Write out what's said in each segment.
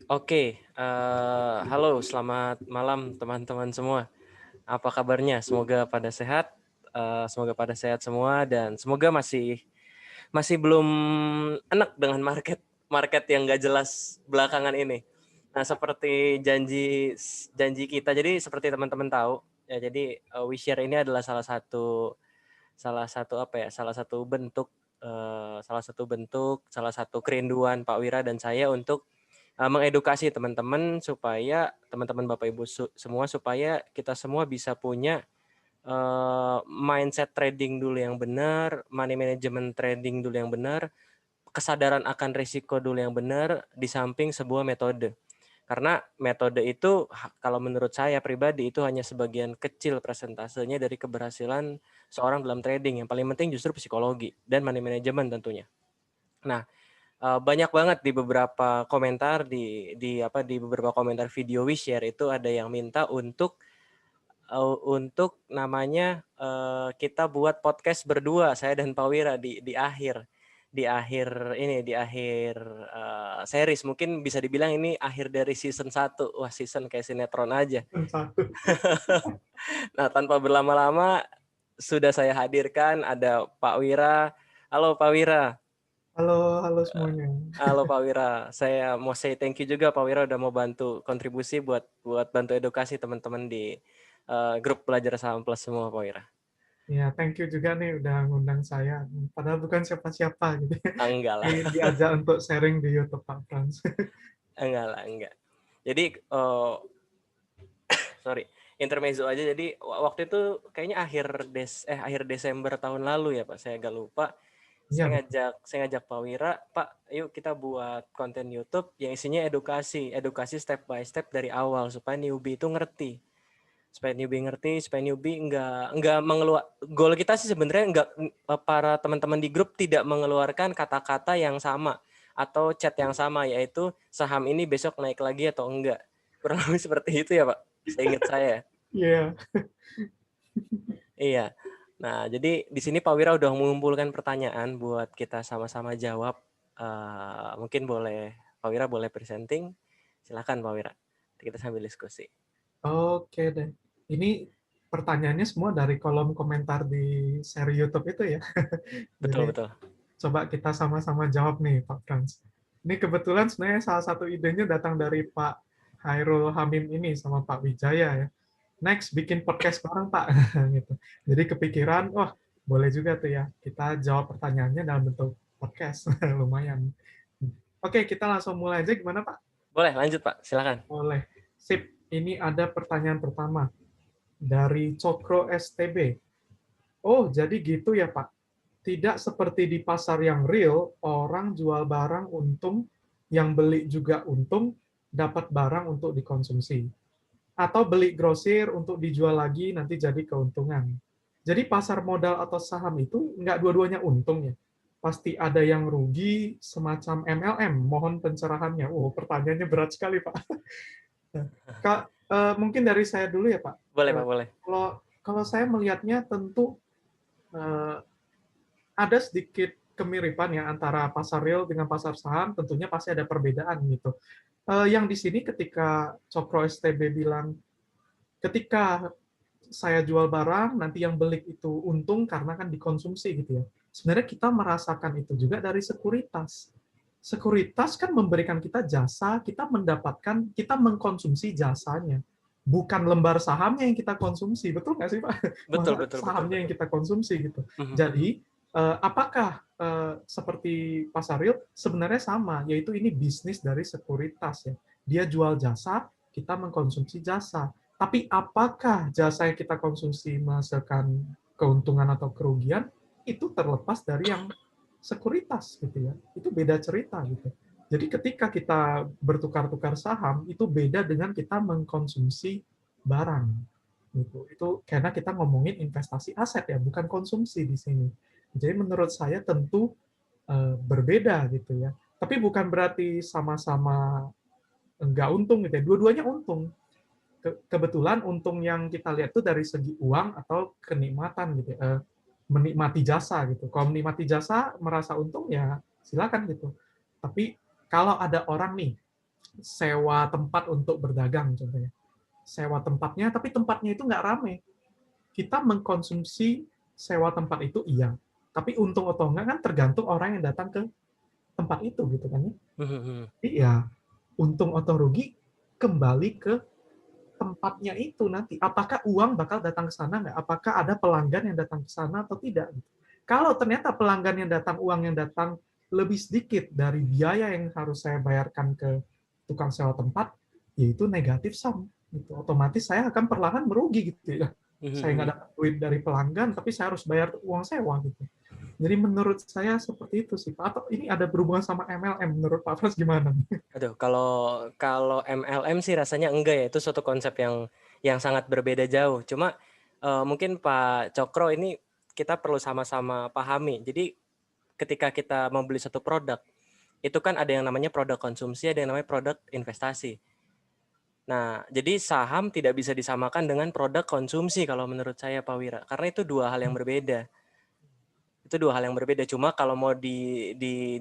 Oke, halo, selamat malam teman-teman semua. Apa kabarnya? Semoga pada sehat semua dan semoga masih masih belum enak dengan market market yang nggak jelas belakangan ini. Nah, seperti janji janji kita, jadi seperti teman-teman tahu ya, jadi WeShare ini adalah salah satu kerinduan Pak Wira dan saya untuk mengedukasi teman-teman supaya teman-teman Bapak Ibu semua supaya kita semua bisa punya mindset trading dulu yang benar, money management trading dulu yang benar, kesadaran akan risiko dulu yang benar di samping sebuah metode. Karena metode itu kalau menurut saya pribadi itu hanya sebagian kecil persentasenya dari keberhasilan seorang dalam trading. Yang paling penting justru psikologi dan money management tentunya. Nah, banyak banget di beberapa komentar di beberapa komentar video WeShare itu ada yang minta untuk namanya kita buat podcast berdua, saya dan Pak Wira di akhir series, mungkin bisa dibilang ini akhir dari season 1. Wah, season kayak sinetron aja. Satu. Nah, tanpa berlama-lama sudah saya hadirkan ada Pak Wira. Halo Pak Wira. Halo, halo semuanya. Halo Pak Wira, saya mau say thank you juga Pak Wira udah mau bantu kontribusi buat buat bantu edukasi teman-teman di grup Belajar Saham Plus semua Pak Wira. Ya, thank you juga nih udah ngundang saya. Padahal bukan siapa-siapa gitu. Enggak lah, Diajak untuk sharing di YouTube Pak Frans. enggak lah, enggak. Jadi sorry, intermezzo aja. Jadi waktu itu kayaknya akhir Desember tahun lalu ya Pak, saya agak lupa. Iya, Saya ngajak Pak Wira, Pak, yuk kita buat konten YouTube yang isinya edukasi step by step dari awal supaya newbie itu ngerti. Supaya newbie nggak mengeluar. Goal kita sih sebenarnya nggak, para teman-teman di grup tidak mengeluarkan kata-kata yang sama atau chat yang sama, yaitu saham ini besok naik lagi atau enggak. Kurang lebih seperti itu ya Pak, seingat saya. iya. Iya. Nah, jadi di sini Pak Wira udah mengumpulkan pertanyaan buat kita sama-sama jawab. Mungkin Pak Wira boleh presenting. Silakan Pak Wira. Kita sambil diskusi. Oke deh. Ini pertanyaannya semua dari kolom komentar di seri YouTube itu ya. Betul, Jadi betul. coba kita sama-sama jawab nih Pak Frans. Ini kebetulan sebenarnya salah satu idenya datang dari Pak Hairul Hamim ini sama Pak Wijaya ya. Next bikin podcast bareng Pak gitu. Jadi kepikiran, wah boleh juga tuh ya kita jawab pertanyaannya dalam bentuk podcast. Lumayan. Oke, kita langsung mulai aja gimana Pak? Boleh lanjut Pak, silakan. Boleh. Sip. Ini ada pertanyaan pertama dari Cokro STB. Oh, jadi gitu ya Pak. Tidak seperti di pasar yang real, orang jual barang untung, yang beli juga untung, dapat barang untuk dikonsumsi. Atau beli grosir untuk dijual lagi, nanti jadi keuntungan. Jadi pasar modal atau saham itu nggak dua-duanya untung ya. Pasti ada yang rugi, semacam MLM. Mohon pencerahannya. Oh, pertanyaannya berat sekali, Pak. Kak, mungkin dari saya dulu ya, Pak. Boleh Pak, boleh. Kalau kalau saya melihatnya tentu eh, ada sedikit kemiripan ya antara pasar real dengan pasar saham, tentunya pasti ada perbedaan gitu. Yang di sini ketika Cokro STB bilang, ketika saya jual barang, nanti yang beli itu untung karena kan dikonsumsi gitu ya. Sebenarnya kita merasakan itu juga dari sekuritas. Sekuritas kan memberikan kita jasa, kita mengkonsumsi jasanya. Bukan lembar sahamnya yang kita konsumsi, betul nggak sih Pak? Betul, Masa betul, betul, sahamnya yang betul. kita konsumsi gitu. Mhm. Jadi, apakah seperti pasar real? Sebenarnya sama, yaitu ini bisnis dari sekuritas ya. Dia jual jasa, kita mengkonsumsi jasa. Tapi apakah jasa yang kita konsumsi menghasilkan keuntungan atau kerugian, itu terlepas dari yang sekuritas gitu ya. Itu beda cerita gitu. Jadi ketika kita bertukar-tukar saham itu beda dengan kita mengkonsumsi barang gitu. Itu karena kita ngomongin investasi aset ya, bukan konsumsi di sini. Jadi menurut saya tentu berbeda gitu ya. Tapi bukan berarti sama-sama enggak untung gitu ya. Dua-duanya untung. Kebetulan untung yang kita lihat itu dari segi uang atau kenikmatan gitu ya. Menikmati jasa gitu. Kalau menikmati jasa merasa untung ya silakan gitu. Tapi kalau ada orang nih sewa tempat untuk berdagang contohnya. Sewa tempatnya, tapi tempatnya itu nggak rame. Kita mengkonsumsi sewa tempat itu iya, tapi untung atau enggak kan tergantung orang yang datang ke tempat itu gitu kan ya. Iya, untung atau rugi kembali ke tempatnya itu nanti. Apakah uang bakal datang ke sana nggak? Apakah ada pelanggan yang datang ke sana atau tidak? Kalau ternyata pelanggan yang datang, uang yang datang lebih sedikit dari biaya yang harus saya bayarkan ke tukang sewa tempat, yaitu negatif sum. Gitu. Otomatis saya akan perlahan merugi gitu ya. Saya nggak dapat duit dari pelanggan, tapi saya harus bayar uang sewa gitu. Jadi menurut saya seperti itu sih Pak. Atau ini ada berhubungan sama MLM menurut Pak Frans gimana? Aduh, kalau MLM sih rasanya enggak ya. Itu suatu konsep yang sangat berbeda jauh. Cuma mungkin Pak Cokro ini kita perlu sama-sama pahami. Jadi ketika kita membeli satu produk, itu kan ada yang namanya produk konsumsi, ada yang namanya produk investasi. Nah, jadi saham tidak bisa disamakan dengan produk konsumsi kalau menurut saya Pak Wira. Karena itu dua hal yang berbeda. Itu dua hal yang berbeda. Cuma kalau mau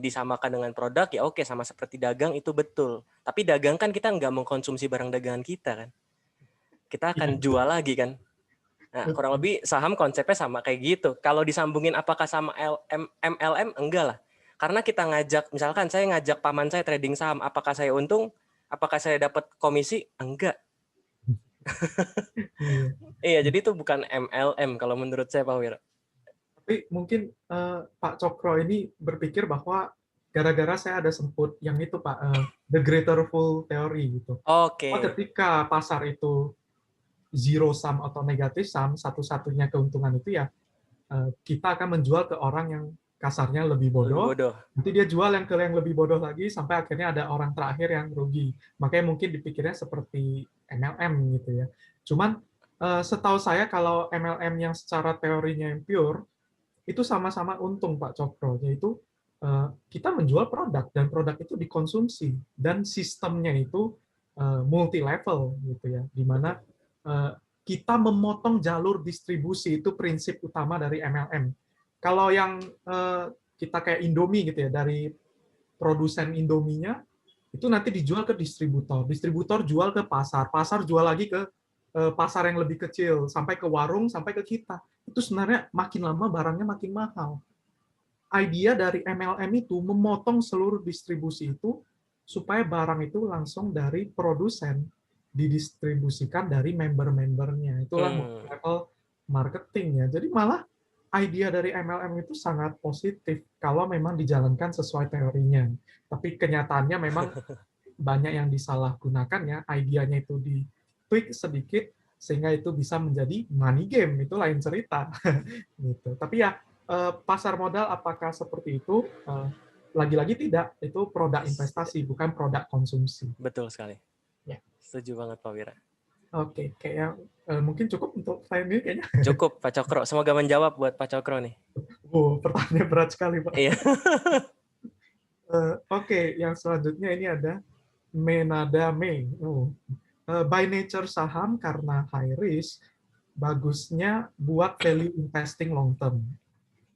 disamakan dengan produk, ya oke, sama seperti dagang itu betul. Tapi dagang kan kita nggak mengkonsumsi barang dagangan kita kan. Kita Iya, akan jual lagi kan. Nah, kurang betul. lebih saham konsepnya sama kayak gitu. Kalau disambungin apakah sama MLM? Enggak lah. Karena kita ngajak, misalkan saya ngajak paman saya trading saham, apakah saya untung? Apakah saya dapat komisi? Enggak. Iya. Iya, jadi itu bukan MLM kalau menurut saya Pak Wir. Tapi mungkin Pak Cokro ini berpikir bahwa gara-gara saya ada sebut yang itu Pak, the greater fool theory gitu. Bahwa Oke. ketika pasar itu zero sum atau negatif sum, satu-satunya keuntungan itu ya kita akan menjual ke orang yang kasarnya lebih Lebih bodoh, bodoh. nanti dia jual yang ke yang lebih bodoh lagi sampai akhirnya ada orang terakhir yang rugi. Makanya mungkin dipikirnya seperti MLM gitu ya. Cuman setahu saya kalau MLM yang secara teorinya yang pure itu sama-sama untung Pak Cokro, yaitu kita menjual produk dan produk itu dikonsumsi dan sistemnya itu multi level gitu ya, di mana Betul. kita memotong jalur distribusi itu prinsip utama dari MLM. Kalau yang kita kayak Indomie gitu ya, dari produsen Indominya itu nanti dijual ke distributor, distributor jual ke pasar, pasar jual lagi ke pasar yang lebih kecil, sampai ke warung, sampai ke kita. Itu sebenarnya makin lama barangnya makin mahal. Idea dari MLM itu memotong seluruh distribusi itu supaya barang itu langsung dari produsen didistribusikan dari member-membernya. Itulah multi Hmm. level marketing ya. Jadi malah idea dari MLM itu sangat positif kalau memang dijalankan sesuai teorinya. Tapi kenyataannya memang banyak yang disalahgunakan ya, idenya itu di tweak sedikit sehingga itu bisa menjadi money game, itu lain cerita. Gitu. Tapi ya pasar modal apakah seperti itu? Lagi-lagi tidak, itu produk investasi bukan produk konsumsi. Betul sekali. Ya. Setuju banget Pak Wira. Oke, kayak mungkin cukup untuk saya ini kayaknya. Cukup Pak Cokro. Semoga menjawab buat Pak Cokro nih. Pertanyaan berat sekali Pak. Iya. Oke, yang selanjutnya ini ada Menada Mei. By nature saham karena high risk, bagusnya buat value investing long term.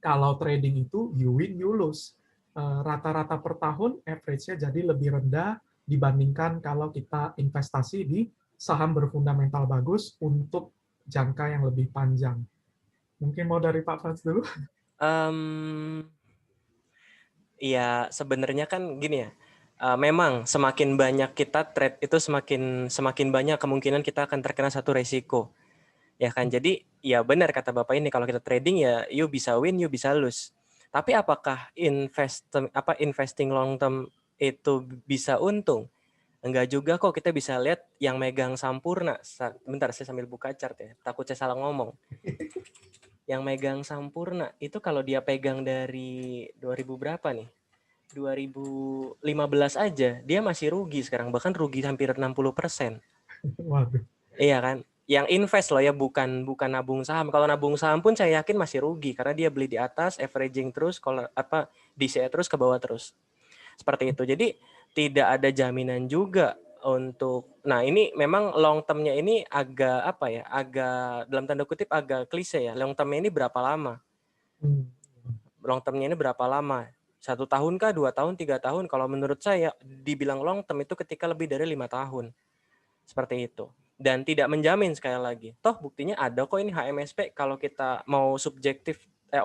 Kalau trading itu you win you lose. Rata-rata per tahun average-nya jadi lebih rendah dibandingkan kalau kita investasi di saham berfundamental bagus untuk jangka yang lebih panjang. Mungkin mau dari Pak Frans dulu? Iya, sebenarnya kan gini ya. Memang semakin banyak kita trade itu semakin banyak kemungkinan kita akan terkena satu resiko. Ya kan? Jadi ya benar kata Bapak ini, kalau kita trading ya you bisa win, you bisa lose. Tapi apakah investing long term itu bisa untung? Enggak juga kok, kita bisa lihat yang megang Sampurna. Bentar, saya sambil buka chart ya. Takut saya salah ngomong. Yang megang Sampurna itu kalau dia pegang dari 2000 berapa nih? 2015 aja dia masih rugi sekarang, bahkan rugi hampir 60%. Waduh. Iya kan? Yang invest loh ya, bukan nabung saham. Kalau nabung saham pun saya yakin masih rugi karena dia beli di atas, averaging terus, kalau DCA terus ke bawah terus. Seperti itu. Jadi tidak ada jaminan juga untuk, nah ini memang long term-nya ini agak agak dalam tanda kutip agak klise ya. Long term-nya ini berapa lama? Hmm. Long term-nya ini berapa lama? 1 tahun kah, 2 tahun, 3 tahun. Kalau menurut saya dibilang long term itu ketika lebih dari 5 tahun. Seperti itu. Dan tidak menjamin sekali lagi. Toh buktinya ada kok ini HMSP kalau kita mau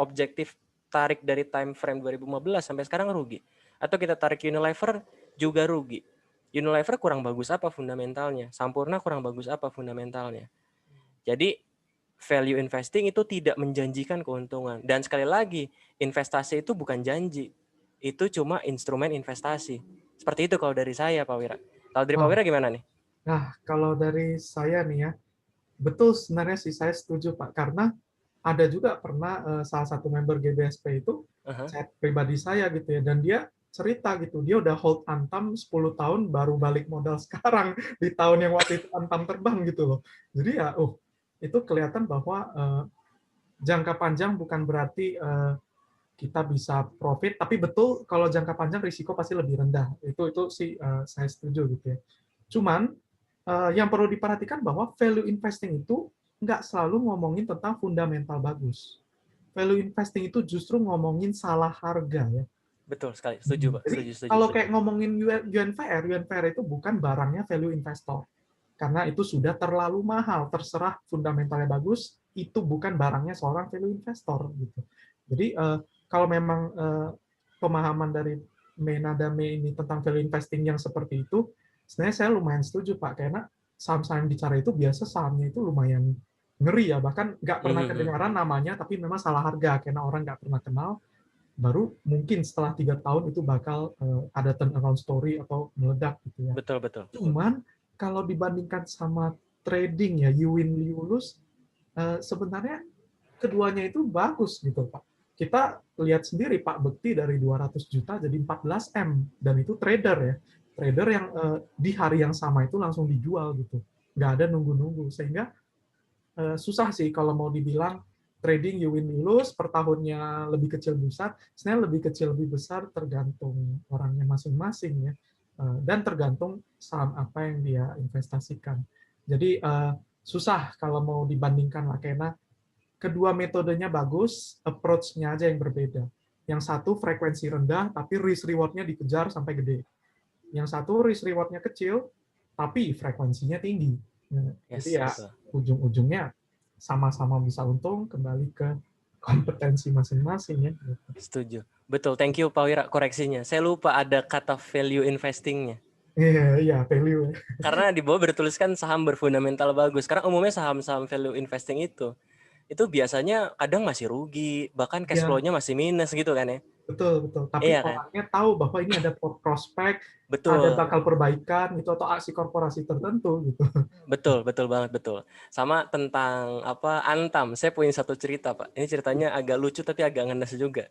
objektif tarik dari time frame 2015 sampai sekarang rugi. Atau kita tarik Unilever juga rugi. Unilever kurang bagus apa fundamentalnya? Sampurna kurang bagus apa fundamentalnya? Jadi value investing itu tidak menjanjikan keuntungan. Dan sekali lagi, investasi itu bukan janji. Itu cuma instrumen investasi. Seperti itu kalau dari saya, Pak Wira. Kalau dari Pak Oh, Wira gimana nih? nah, kalau dari saya nih ya, betul sebenarnya sih saya setuju Pak, karena ada juga pernah salah satu member GBSP itu Uh-huh. chat pribadi saya gitu ya, dan dia cerita gitu, dia udah hold Antam 10 tahun baru balik modal sekarang di tahun yang waktu itu Antam terbang gitu loh. Jadi ya, itu kelihatan bahwa jangka panjang bukan berarti kita bisa profit, tapi betul kalau jangka panjang risiko pasti lebih rendah. Itu sih saya setuju gitu ya. Cuman yang perlu diperhatikan bahwa value investing itu nggak selalu ngomongin tentang fundamental bagus. Value investing itu justru ngomongin salah harga ya. Betul sekali. Setuju, Pak. Jadi Setuju, setuju, kalau setuju. kayak ngomongin UNVR itu bukan barangnya value investor. Karena itu sudah terlalu mahal, terserah fundamentalnya bagus, itu bukan barangnya seorang value investor gitu. Jadi kalau memang pemahaman dari Menada Me ini tentang value investing yang seperti itu, sebenarnya saya lumayan setuju Pak, karena saham-saham yang bicara itu biasa sahamnya itu lumayan ngeri ya, bahkan nggak pernah Mhm. kedengaran namanya, tapi memang salah harga karena orang nggak pernah kenal. Baru mungkin setelah 3 tahun itu bakal ada turnaround story atau meledak gitu ya. Betul, betul. Cuman kalau dibandingkan sama trading ya, you win you lose, sebenarnya keduanya itu bagus gitu Pak. Kita lihat sendiri Pak Bekti dari 200 juta jadi 14 M, dan itu trader ya. Trader yang di hari yang sama itu langsung dijual gitu. Nggak ada nunggu-nunggu. Sehingga susah sih kalau mau dibilang trading you win you lose, per tahunnya lebih kecil besar, sebenarnya lebih kecil lebih besar tergantung orangnya masing-masing ya. Dan tergantung saham apa yang dia investasikan. Jadi susah kalau mau dibandingkan lah, karena kedua metodenya bagus, approach-nya aja yang berbeda. Yang satu frekuensi rendah, tapi risk reward-nya dikejar sampai gede. Yang satu risk reward-nya kecil, tapi frekuensinya tinggi. Nah, jadi Yes, ya betul. ujung-ujungnya sama-sama bisa untung, kembali ke kompetensi masing-masing ya. Setuju. Betul. Thank you, Pak Wira, koreksinya. Saya lupa ada kata value investing-nya. Iya, iya, value ya. Karena di bawah bertuliskan saham berfundamental bagus. Karena umumnya saham-saham value investing itu biasanya kadang masih rugi, bahkan cash Iya, flow-nya masih minus gitu kan ya. betul, betul. Tapi Iya kan? orangnya tahu bahwa ini ada prospek, ada Betul. bakal perbaikan gitu, atau aksi korporasi tertentu gitu. Betul, betul banget, betul. Sama tentang apa Antam, saya punya satu cerita, Pak. Ini ceritanya agak lucu tapi agak ngenes juga.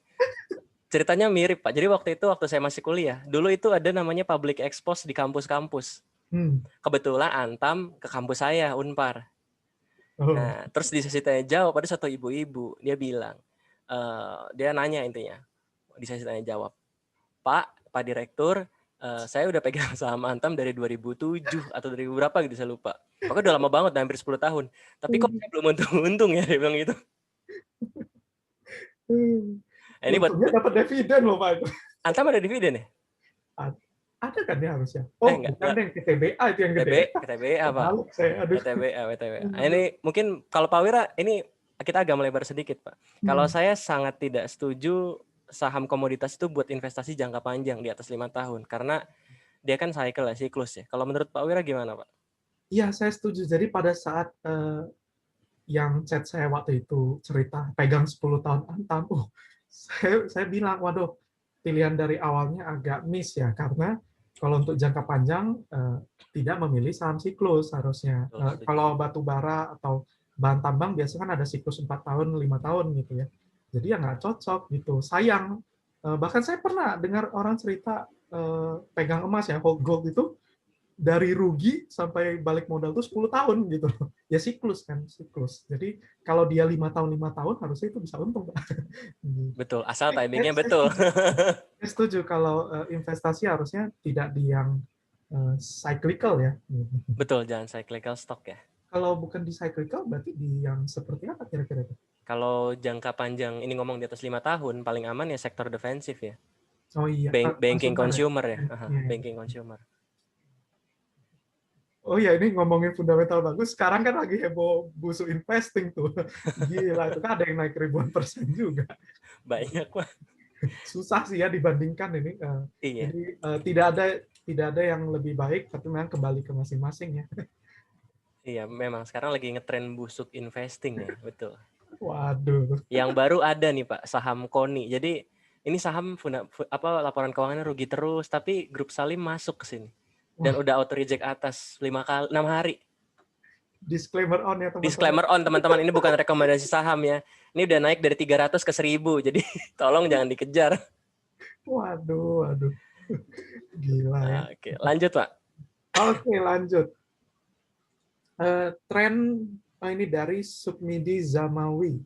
Ceritanya mirip, Pak. Jadi waktu saya masih kuliah, dulu itu ada namanya public expose di kampus-kampus. Hmm. Kebetulan Antam ke kampus saya, Unpar. Oh. Nah, terus di sesi tanya jawab ada satu ibu-ibu, dia bilang, dia nanya intinya, di sesi tanya jawab, Pak Direktur, saya udah pegang saham Antam dari 2007 atau dari berapa gitu saya lupa. Pokoknya udah lama banget, udah hampir 10 tahun. Tapi kok saya belum untung-untung ya, dia bilang gitu. Nah, ini buat Untungnya dapat dividen loh Pak itu. Antam ada dividen ya? Ada kan ya harusnya. Oh, bukan Enggak. deh, PTBA itu yang gede. PTBA, Pak. Malu saya, aduh. PTBA. Nah, ini mungkin kalau Pak Wira, ini kita agak melebar sedikit, Pak. Kalau Hmm. saya sangat tidak setuju saham komoditas itu buat investasi jangka panjang di atas 5 tahun. Karena dia kan cycle ya, siklus ya. Kalau menurut Pak Wira gimana, Pak? Iya, saya setuju. Jadi pada saat yang chat saya waktu itu cerita pegang 10 tahun Antam, saya bilang, waduh, pilihan dari awalnya agak miss ya, karena kalau untuk jangka panjang tidak memilih saham siklus harusnya. Betul, setuju. Kalau batu bara atau bahan tambang biasanya kan ada siklus 4 tahun, 5 tahun gitu ya. Jadi ya nggak cocok gitu. Sayang. Bahkan saya pernah dengar orang cerita pegang emas ya, hold gold itu dari rugi sampai balik modal tuh 10 tahun gitu. Ya siklus kan, siklus. Jadi kalau dia 5 tahun harusnya itu bisa untung, Pak. Betul, asal Saya, timingnya saya betul. setuju. Saya setuju kalau investasi harusnya tidak di yang cyclical ya. Betul, jangan cyclical stock ya. Kalau bukan di cyclical berarti di yang seperti apa kira-kira? Kalau jangka panjang ini ngomong di atas 5 tahun, paling aman ya sektor defensif ya. Oh iya, Banking konsumer ya? consumer ya. Iya, iya. Banking consumer. Oh iya, ini ngomongin fundamental bagus. Sekarang kan lagi heboh busu investing tuh. Gila, itu kan ada yang naik ribuan persen juga. Banyak Pak. Susah sih ya dibandingkan ini. Iya. Jadi tidak ada yang lebih baik, tapi memang kembali ke masing-masing ya. Iya, memang sekarang lagi ngetren busuk investing ya, betul. Waduh. Yang baru ada nih Pak, saham KONI. Jadi ini saham laporan keuangannya rugi terus, tapi grup Salim masuk ke sini. Dan Wah, udah auto reject atas 6 hari. disclaimer on ya teman-teman. Disclaimer on teman-teman, ini bukan rekomendasi saham ya. Ini udah naik dari 300 ke 1000. Jadi tolong jangan dikejar. Waduh, waduh. Gila ya. Oke, lanjut Pak. Oke, lanjut. Tren ini dari Sukmidi Zawawi.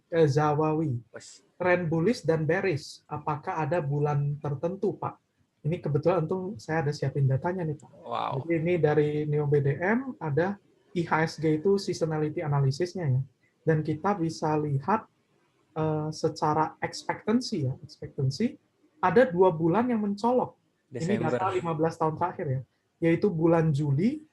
Tren bullish dan bearish. Apakah ada bulan tertentu, Pak? Ini kebetulan untung saya ada siapin datanya nih, Pak. Wow. Jadi ini dari NeoBDM ada IHSG itu seasonality analisisnya ya. Dan kita bisa lihat secara expectancy ya, ada 2 bulan yang mencolok. Ini Desember. data 15 tahun terakhir ya, yaitu bulan Juli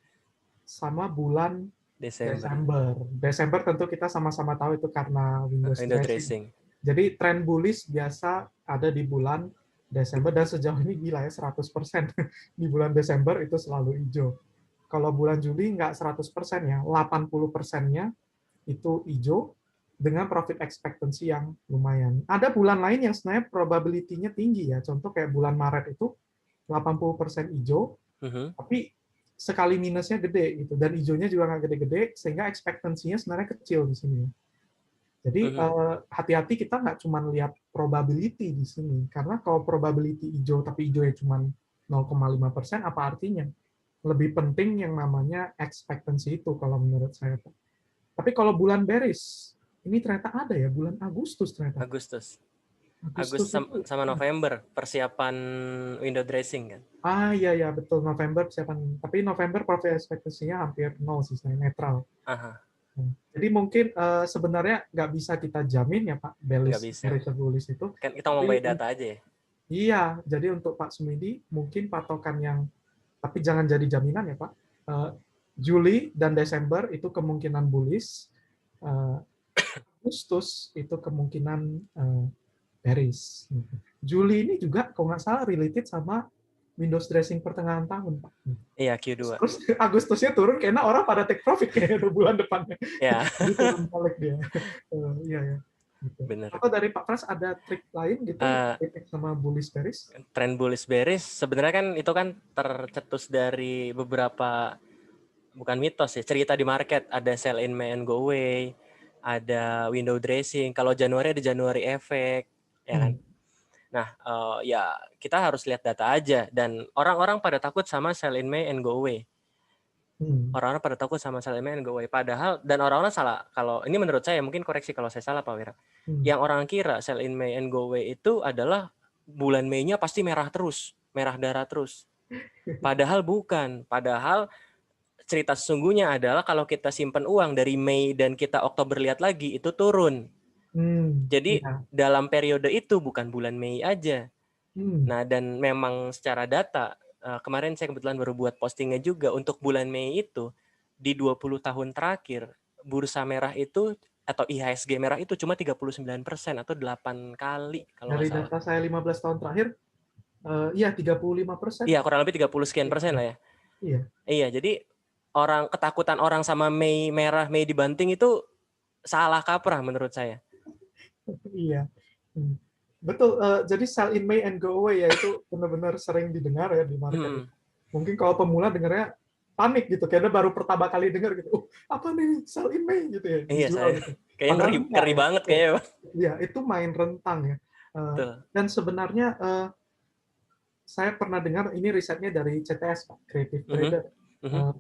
sama bulan Desember. Desember tentu kita sama-sama tahu itu karena Windows dressing. Jadi tren bullish biasa ada di bulan Desember, dan sejauh ini gila ya 100% di bulan Desember itu selalu hijau. Kalau bulan Juli nggak 100% ya, 80%-nya itu hijau dengan profit expectancy yang lumayan. Ada bulan lain yang sebenarnya probability-nya tinggi ya, contoh kayak bulan Maret itu 80% hijau, tapi sekali minusnya gede gitu, dan hijaunya juga nggak gede-gede, sehingga expectancy-nya sebenarnya kecil di sini. Jadi hati-hati kita nggak cuma lihat probability di sini, karena kalau probability hijau tapi hijaunya cuma 0,5%, apa artinya? Lebih penting yang namanya expectancy itu kalau menurut saya. Tapi kalau bulan bearish, ini ternyata ada ya, bulan Agustus ternyata. Agustus itu, sama November, persiapan window dressing kan? Iya betul, November persiapan. Tapi November profit expectancy-nya hampir nol sih, netral. Jadi mungkin sebenarnya nggak bisa kita jamin ya Pak, bearish bullish itu. Kan kita ngomong by data aja ya? Iya, jadi untuk Pak Sumidi mungkin patokan yang, tapi jangan jadi jaminan ya Pak. Juli dan Desember itu kemungkinan bullish, Agustus itu kemungkinan bearish. Juli ini juga kalau nggak salah related sama Windows dressing pertengahan tahun, Pak. Iya, Q2. Terus Agustusnya turun karena orang pada take profit kayaknya bulan depannya. Ya. Jadi turun balik dia. Iya ya. Gitu. Bener. Atau dari Pak Pras ada trik lain gitu sama bullish bearish? Tren bullish bearish sebenarnya kan itu kan tercetus dari beberapa, bukan mitos ya, cerita di market. Ada sell in May and go away, ada window dressing. Kalau Januari ada January effect, ya kan? Nah, ya kita harus lihat data aja, dan orang-orang pada takut sama sell in May and go away. Orang-orang pada takut sama sell in May and go away. Padahal, dan orang-orang salah. Kalau ini menurut saya, mungkin koreksi kalau saya salah Pak Wira. Yang orang kira sell in May and go away itu adalah bulan Mei-nya pasti merah terus, merah darah terus. Padahal bukan. Padahal cerita sesungguhnya adalah kalau kita simpan uang dari Mei dan kita Oktober lihat lagi, itu turun. Jadi dalam periode itu bukan bulan Mei aja. Nah, dan memang secara data, kemarin saya kebetulan baru buat postingnya juga, untuk bulan Mei itu di 20 tahun terakhir bursa merah itu atau IHSG merah itu cuma 39% atau 8 kali kalau dari data saya 15 tahun terakhir, iya 35%. Iya, kurang lebih 30 sekian persen lah ya. Iya, jadi ketakutan orang sama Mei merah, Mei dibanting itu salah kaprah menurut saya. Iya. Betul, jadi sell in May and go away ya, itu benar-benar sering didengar ya di market. Mungkin kalau pemula dengarnya panik gitu, karena baru pertama kali dengar gitu, apa nih sell in May gitu ya. Iya, saya gitu. kayaknya ngeri banget kayaknya. Iya, itu main rentang ya. Dan sebenarnya saya pernah dengar, ini risetnya dari CTS, Pak, Creative Trader.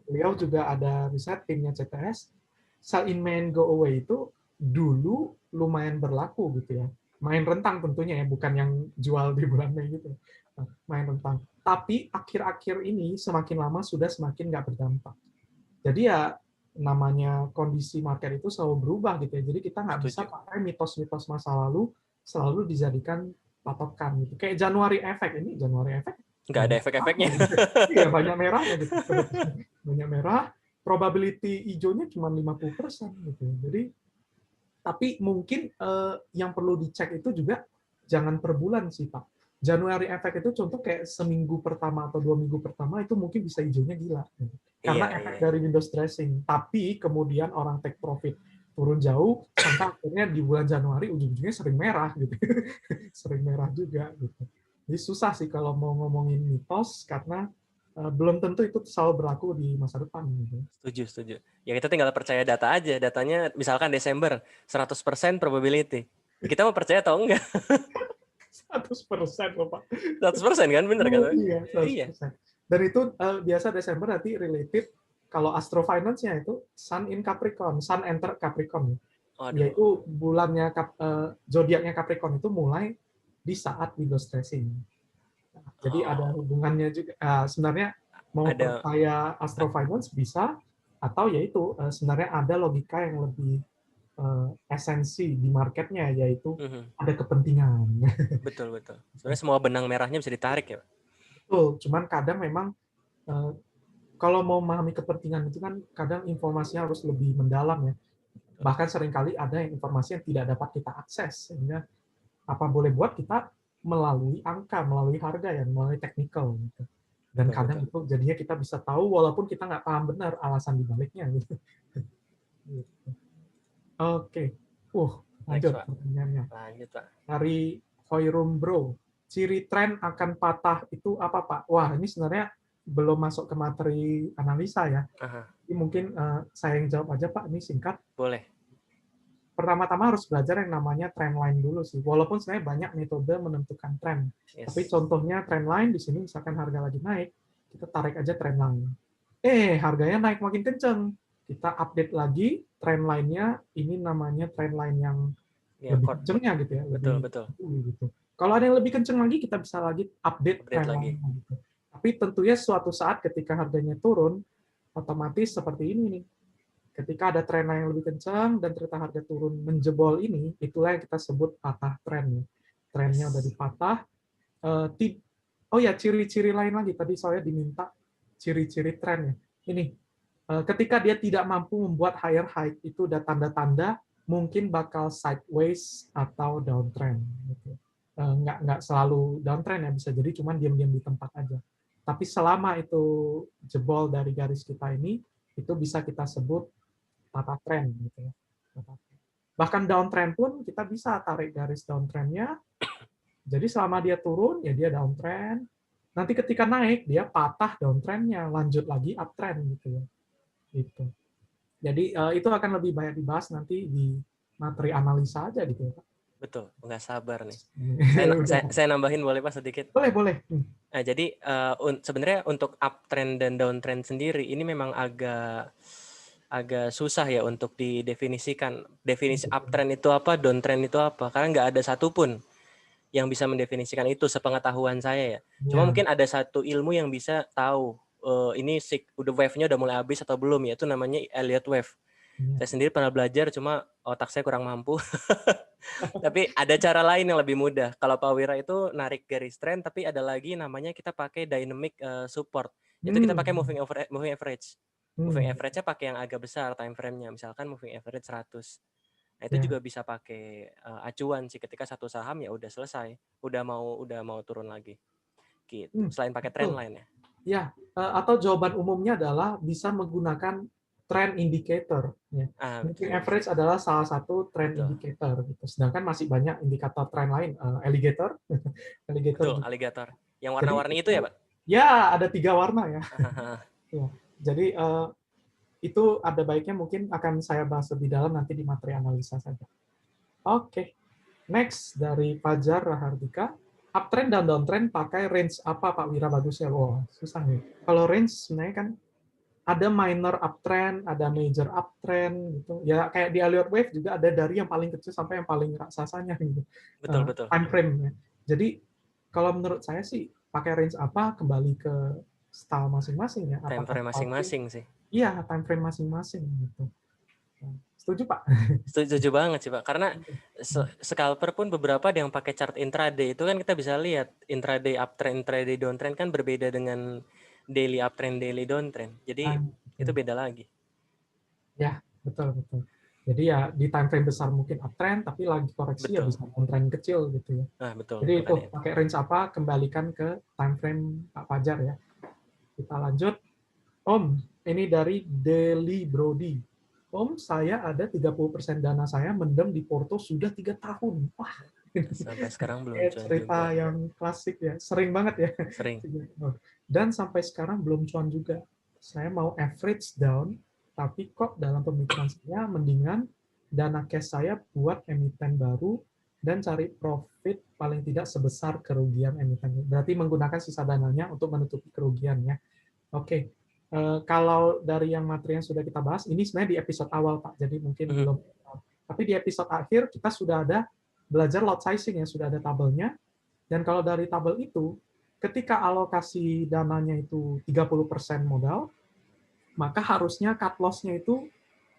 Beliau juga ada riset timnya CTS, sell in May and go away itu dulu lumayan berlaku gitu ya. Main rentang tentunya ya, bukan yang jual di bulan Mei gitu. Main rentang. Tapi akhir-akhir ini semakin lama sudah semakin nggak berdampak. Jadi ya namanya kondisi market itu selalu berubah gitu ya. Jadi kita nggak bisa pakai mitos-mitos masa lalu selalu dijadikan patokan gitu. Kayak January Effect, ini January Effect Nggak ada efek-efeknya. iya, banyak merahnya gitu. Banyak merah, probability hijaunya cuma 50% gitu. Jadi tapi mungkin yang perlu dicek itu juga jangan per bulan sih Pak. January Effect itu contoh kayak seminggu pertama atau 2 minggu pertama itu mungkin bisa hijaunya gila. Gitu. Iya, Karena efek iya. dari Windows dressing. Tapi kemudian orang take profit turun jauh sampai akhirnya di bulan Januari ujung-ujungnya sering merah gitu. Sering merah juga gitu. Jadi susah sih kalau mau ngomongin mitos karena belum tentu itu selalu berlaku di masa depan gitu. Setuju, setuju. Ya kita tinggal percaya data aja. Datanya misalkan Desember 100% probability. Ya, kita mau percaya atau enggak? 100% loh Pak. 100% kan bener kan? Oh, iya, Iya. 100%. Dan itu biasa Desember nanti related kalau astrofinance-nya itu Sun in Capricorn, Sun enter Capricorn. Waduh. Yaitu bulannya zodiaknya Capricorn itu mulai di saat Windows dressing. Nah, jadi ada Oh, hubungannya juga. Sebenarnya mau ada. percaya astrofinance bisa atau yaitu sebenarnya ada logika yang lebih esensi di marketnya yaitu Mhm. ada kepentingan. Betul, betul. Sebenarnya semua benang merahnya bisa ditarik ya, Pak? Betul, cuman kadang memang eh, kalau mau memahami kepentingan itu kan kadang informasinya harus lebih mendalam ya. Betul. Bahkan seringkali ada informasi yang tidak dapat kita akses sehingga apa boleh buat kita melalui angka, melalui harga ya, melalui technical gitu. Dan Betul, kadang betul. itu jadinya kita bisa tahu walaupun kita nggak paham benar alasan dibaliknya gitu. Oke. Next, Lanjut Pak. pertanyaannya. Lanjut, Pak. Dari Hoirum Bro. Ciri tren akan patah itu apa, Pak? Wah, ini sebenarnya belum masuk ke materi analisa ya. Aha, Ini mungkin saya yang jawab aja, Pak. Ini singkat. boleh. Pertama-tama harus belajar yang namanya trendline dulu sih. Walaupun sebenarnya banyak metode menentukan tren. Tapi Yes. contohnya trendline di sini misalkan harga lagi naik, kita tarik aja trendline. Harganya naik makin kenceng. Kita update lagi trendline-nya, ini namanya trendline yang Ya, lebih Kort. kencengnya gitu ya, lebih Betul, betul. gitu. Kalau ada yang lebih kenceng lagi, kita bisa lagi update Update lagi. trendline gitu. Tapi tentunya suatu saat ketika harganya turun, otomatis seperti ini nih. Ketika ada tren yang lebih kencang dan ternyata harga turun menjebol ini, itulah yang kita sebut patah tren. Trennya udah Yes. dipatah. Oh ya, ciri-ciri lain lagi. Tadi saya diminta ciri-ciri trennya. Ini, ketika dia tidak mampu membuat higher high, itu udah tanda-tanda mungkin bakal sideways atau downtrend. Gitu. Nggak selalu downtrend ya, bisa jadi cuma diam-diam di tempat aja. Tapi selama itu jebol dari garis kita ini, itu bisa kita sebut patah tren gitu ya. Bahkan downtrend pun kita bisa tarik garis downtrendnya. Jadi selama dia turun ya dia downtrend. Nanti ketika naik dia patah downtrendnya, lanjut lagi uptrend gitu ya. Gitu. Jadi itu akan lebih banyak dibahas nanti di materi analisa aja gitu ya Pak. Betul. Nggak sabar nih. Udah. Saya nambahin boleh, Pak, sedikit? Boleh, boleh. Nah, jadi sebenarnya untuk uptrend dan downtrend sendiri ini memang agak susah ya untuk didefinisikan. Definisi uptrend itu apa, downtrend itu apa? Karena nggak ada satupun yang bisa mendefinisikan itu sepengetahuan saya ya. Cuma Ya. mungkin ada satu ilmu yang bisa tahu ini udah wave-nya udah mulai habis atau belum ya. Itu namanya Elliott wave. Ya. Saya sendiri pernah belajar, cuma otak saya kurang mampu. Tapi ada cara lain yang lebih mudah. Kalau Pak Wira itu narik garis trend, tapi ada lagi namanya kita pakai dynamic support. Itu kita pakai Hmm. moving average. Moving Hmm. average-nya pakai yang agak besar time frame-nya. Misalkan moving average 100. Nah, itu Ya. juga bisa pakai acuan sih ketika satu saham ya udah selesai. Udah mau turun lagi. Gitu. Selain pakai trend Betul. line ya. Ya, atau jawaban umumnya adalah bisa menggunakan trend indicator. Ya. Ah, Moving betul. average adalah salah satu trend Betul. indicator. Gitu. Sedangkan masih banyak indikator trend lain, alligator, alligator Betul, juga. alligator. Yang Jadi warna-warni itu itu ya, Pak? ya ada 3 warna ya. Ya. Jadi itu ada baiknya mungkin akan saya bahas lebih dalam nanti di materi analisa saja. Oke, next dari Fajar Rahardika. Uptrend dan downtrend pakai range apa Pak Wira bagusnya? Wah, susah nih. Kalau range sebenarnya kan ada minor uptrend, ada major uptrend gitu. Ya kayak di Elliott wave juga ada dari yang paling kecil sampai yang paling raksasanya gitu. Betul, betul. Time frame-nya. Jadi kalau menurut saya sih pakai range apa kembali ke style masing-masing ya. Time Apakah frame scalping? masing-masing sih. Iya, time frame masing-masing gitu. Setuju, Pak? Setuju banget sih Pak, karena scalper pun beberapa ada yang pakai chart intraday, itu kan kita bisa lihat intraday uptrend, intraday downtrend kan berbeda dengan daily uptrend, daily downtrend. Jadi Ah, itu betul. beda lagi. Ya, betul, betul. Jadi ya di time frame besar mungkin uptrend, tapi lagi koreksi ya Betul. bisa downtrend kecil gitu ya. Nah, betul. Jadi itu Makanya itu. pakai range apa, kembalikan ke time frame Pak Fajar ya. Kita lanjut. Om, ini dari Deli Brody. Om, saya ada 30% dana saya mendem di Porto sudah 3 tahun. Wah, Sampai sekarang belum kayak cuan cerita juga. yang klasik ya. Sering banget ya. Sering. Dan sampai sekarang belum cuan juga. Saya mau average down, tapi kok dalam pemikiran saya mendingan dana cash saya buat emiten baru dan cari profit paling tidak sebesar kerugian emiten. Berarti menggunakan sisa dananya untuk menutupi kerugiannya. Oke. Kalau dari yang materi yang sudah kita bahas, ini sebenarnya di episode awal, Pak. Jadi mungkin Mhm. belum. Tapi di episode akhir kita sudah ada belajar lot sizing ya, sudah ada tabelnya. Dan kalau dari tabel itu, ketika alokasi dananya itu 30% modal, maka harusnya cut loss-nya itu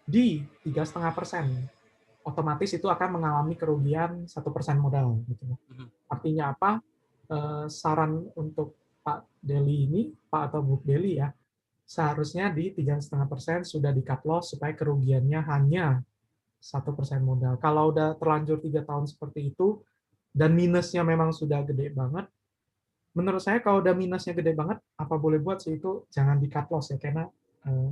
di 3,5%. Otomatis itu akan mengalami kerugian 1% modal. Gitu. Mhm. Artinya apa? Saran untuk Pak Deli ini, Pak atau Bu Deli ya, seharusnya di 3,5% sudah di cut loss supaya kerugiannya hanya 1% modal. Kalau udah terlanjur 3 tahun seperti itu, dan minusnya memang sudah gede banget, menurut saya kalau udah minusnya gede banget, apa boleh buat sih itu jangan di cut loss ya, karena eh,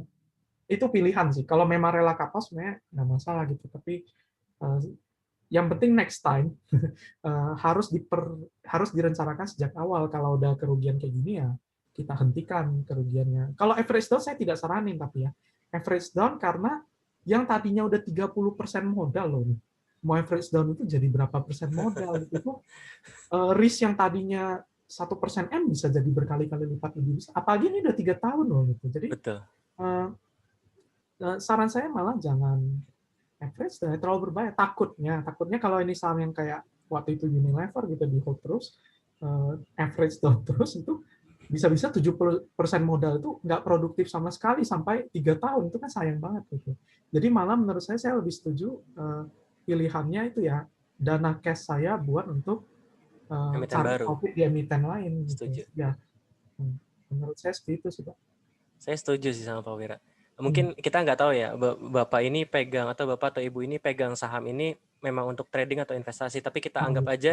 itu pilihan sih. Kalau memang rela cut loss, sebenarnya nggak masalah gitu. Tapi eh, yang penting next time harus direncanakan sejak awal. Kalau udah kerugian kayak gini ya kita hentikan kerugiannya. Kalau average down saya tidak saranin, tapi ya average down karena yang tadinya udah 30% modal loh nih. Mau average down itu jadi berapa persen modal itu risk yang tadinya 1% M bisa jadi berkali-kali lipat lebih besar. Apalagi ini udah 3 tahun loh gitu. Jadi Betul. eh, saran saya malah jangan average dan terlalu berbahaya. Takutnya kalau ini saham yang kayak waktu itu Unilever gitu di hold terus, average down terus itu bisa-bisa 70% modal itu nggak produktif sama sekali sampai 3 tahun, itu kan sayang banget gitu. Jadi malah menurut saya lebih setuju pilihannya itu ya dana cash saya buat untuk Emiten cari baru. profit di emiten lain gitu. Setuju. Ya, menurut saya seperti itu sih, Pak. Saya setuju sih sama Pak Wira. Hmm. Mungkin kita nggak tahu ya, Bapak ini pegang atau Bapak atau Ibu ini pegang saham ini memang untuk trading atau investasi, tapi kita Oh, anggap iya. aja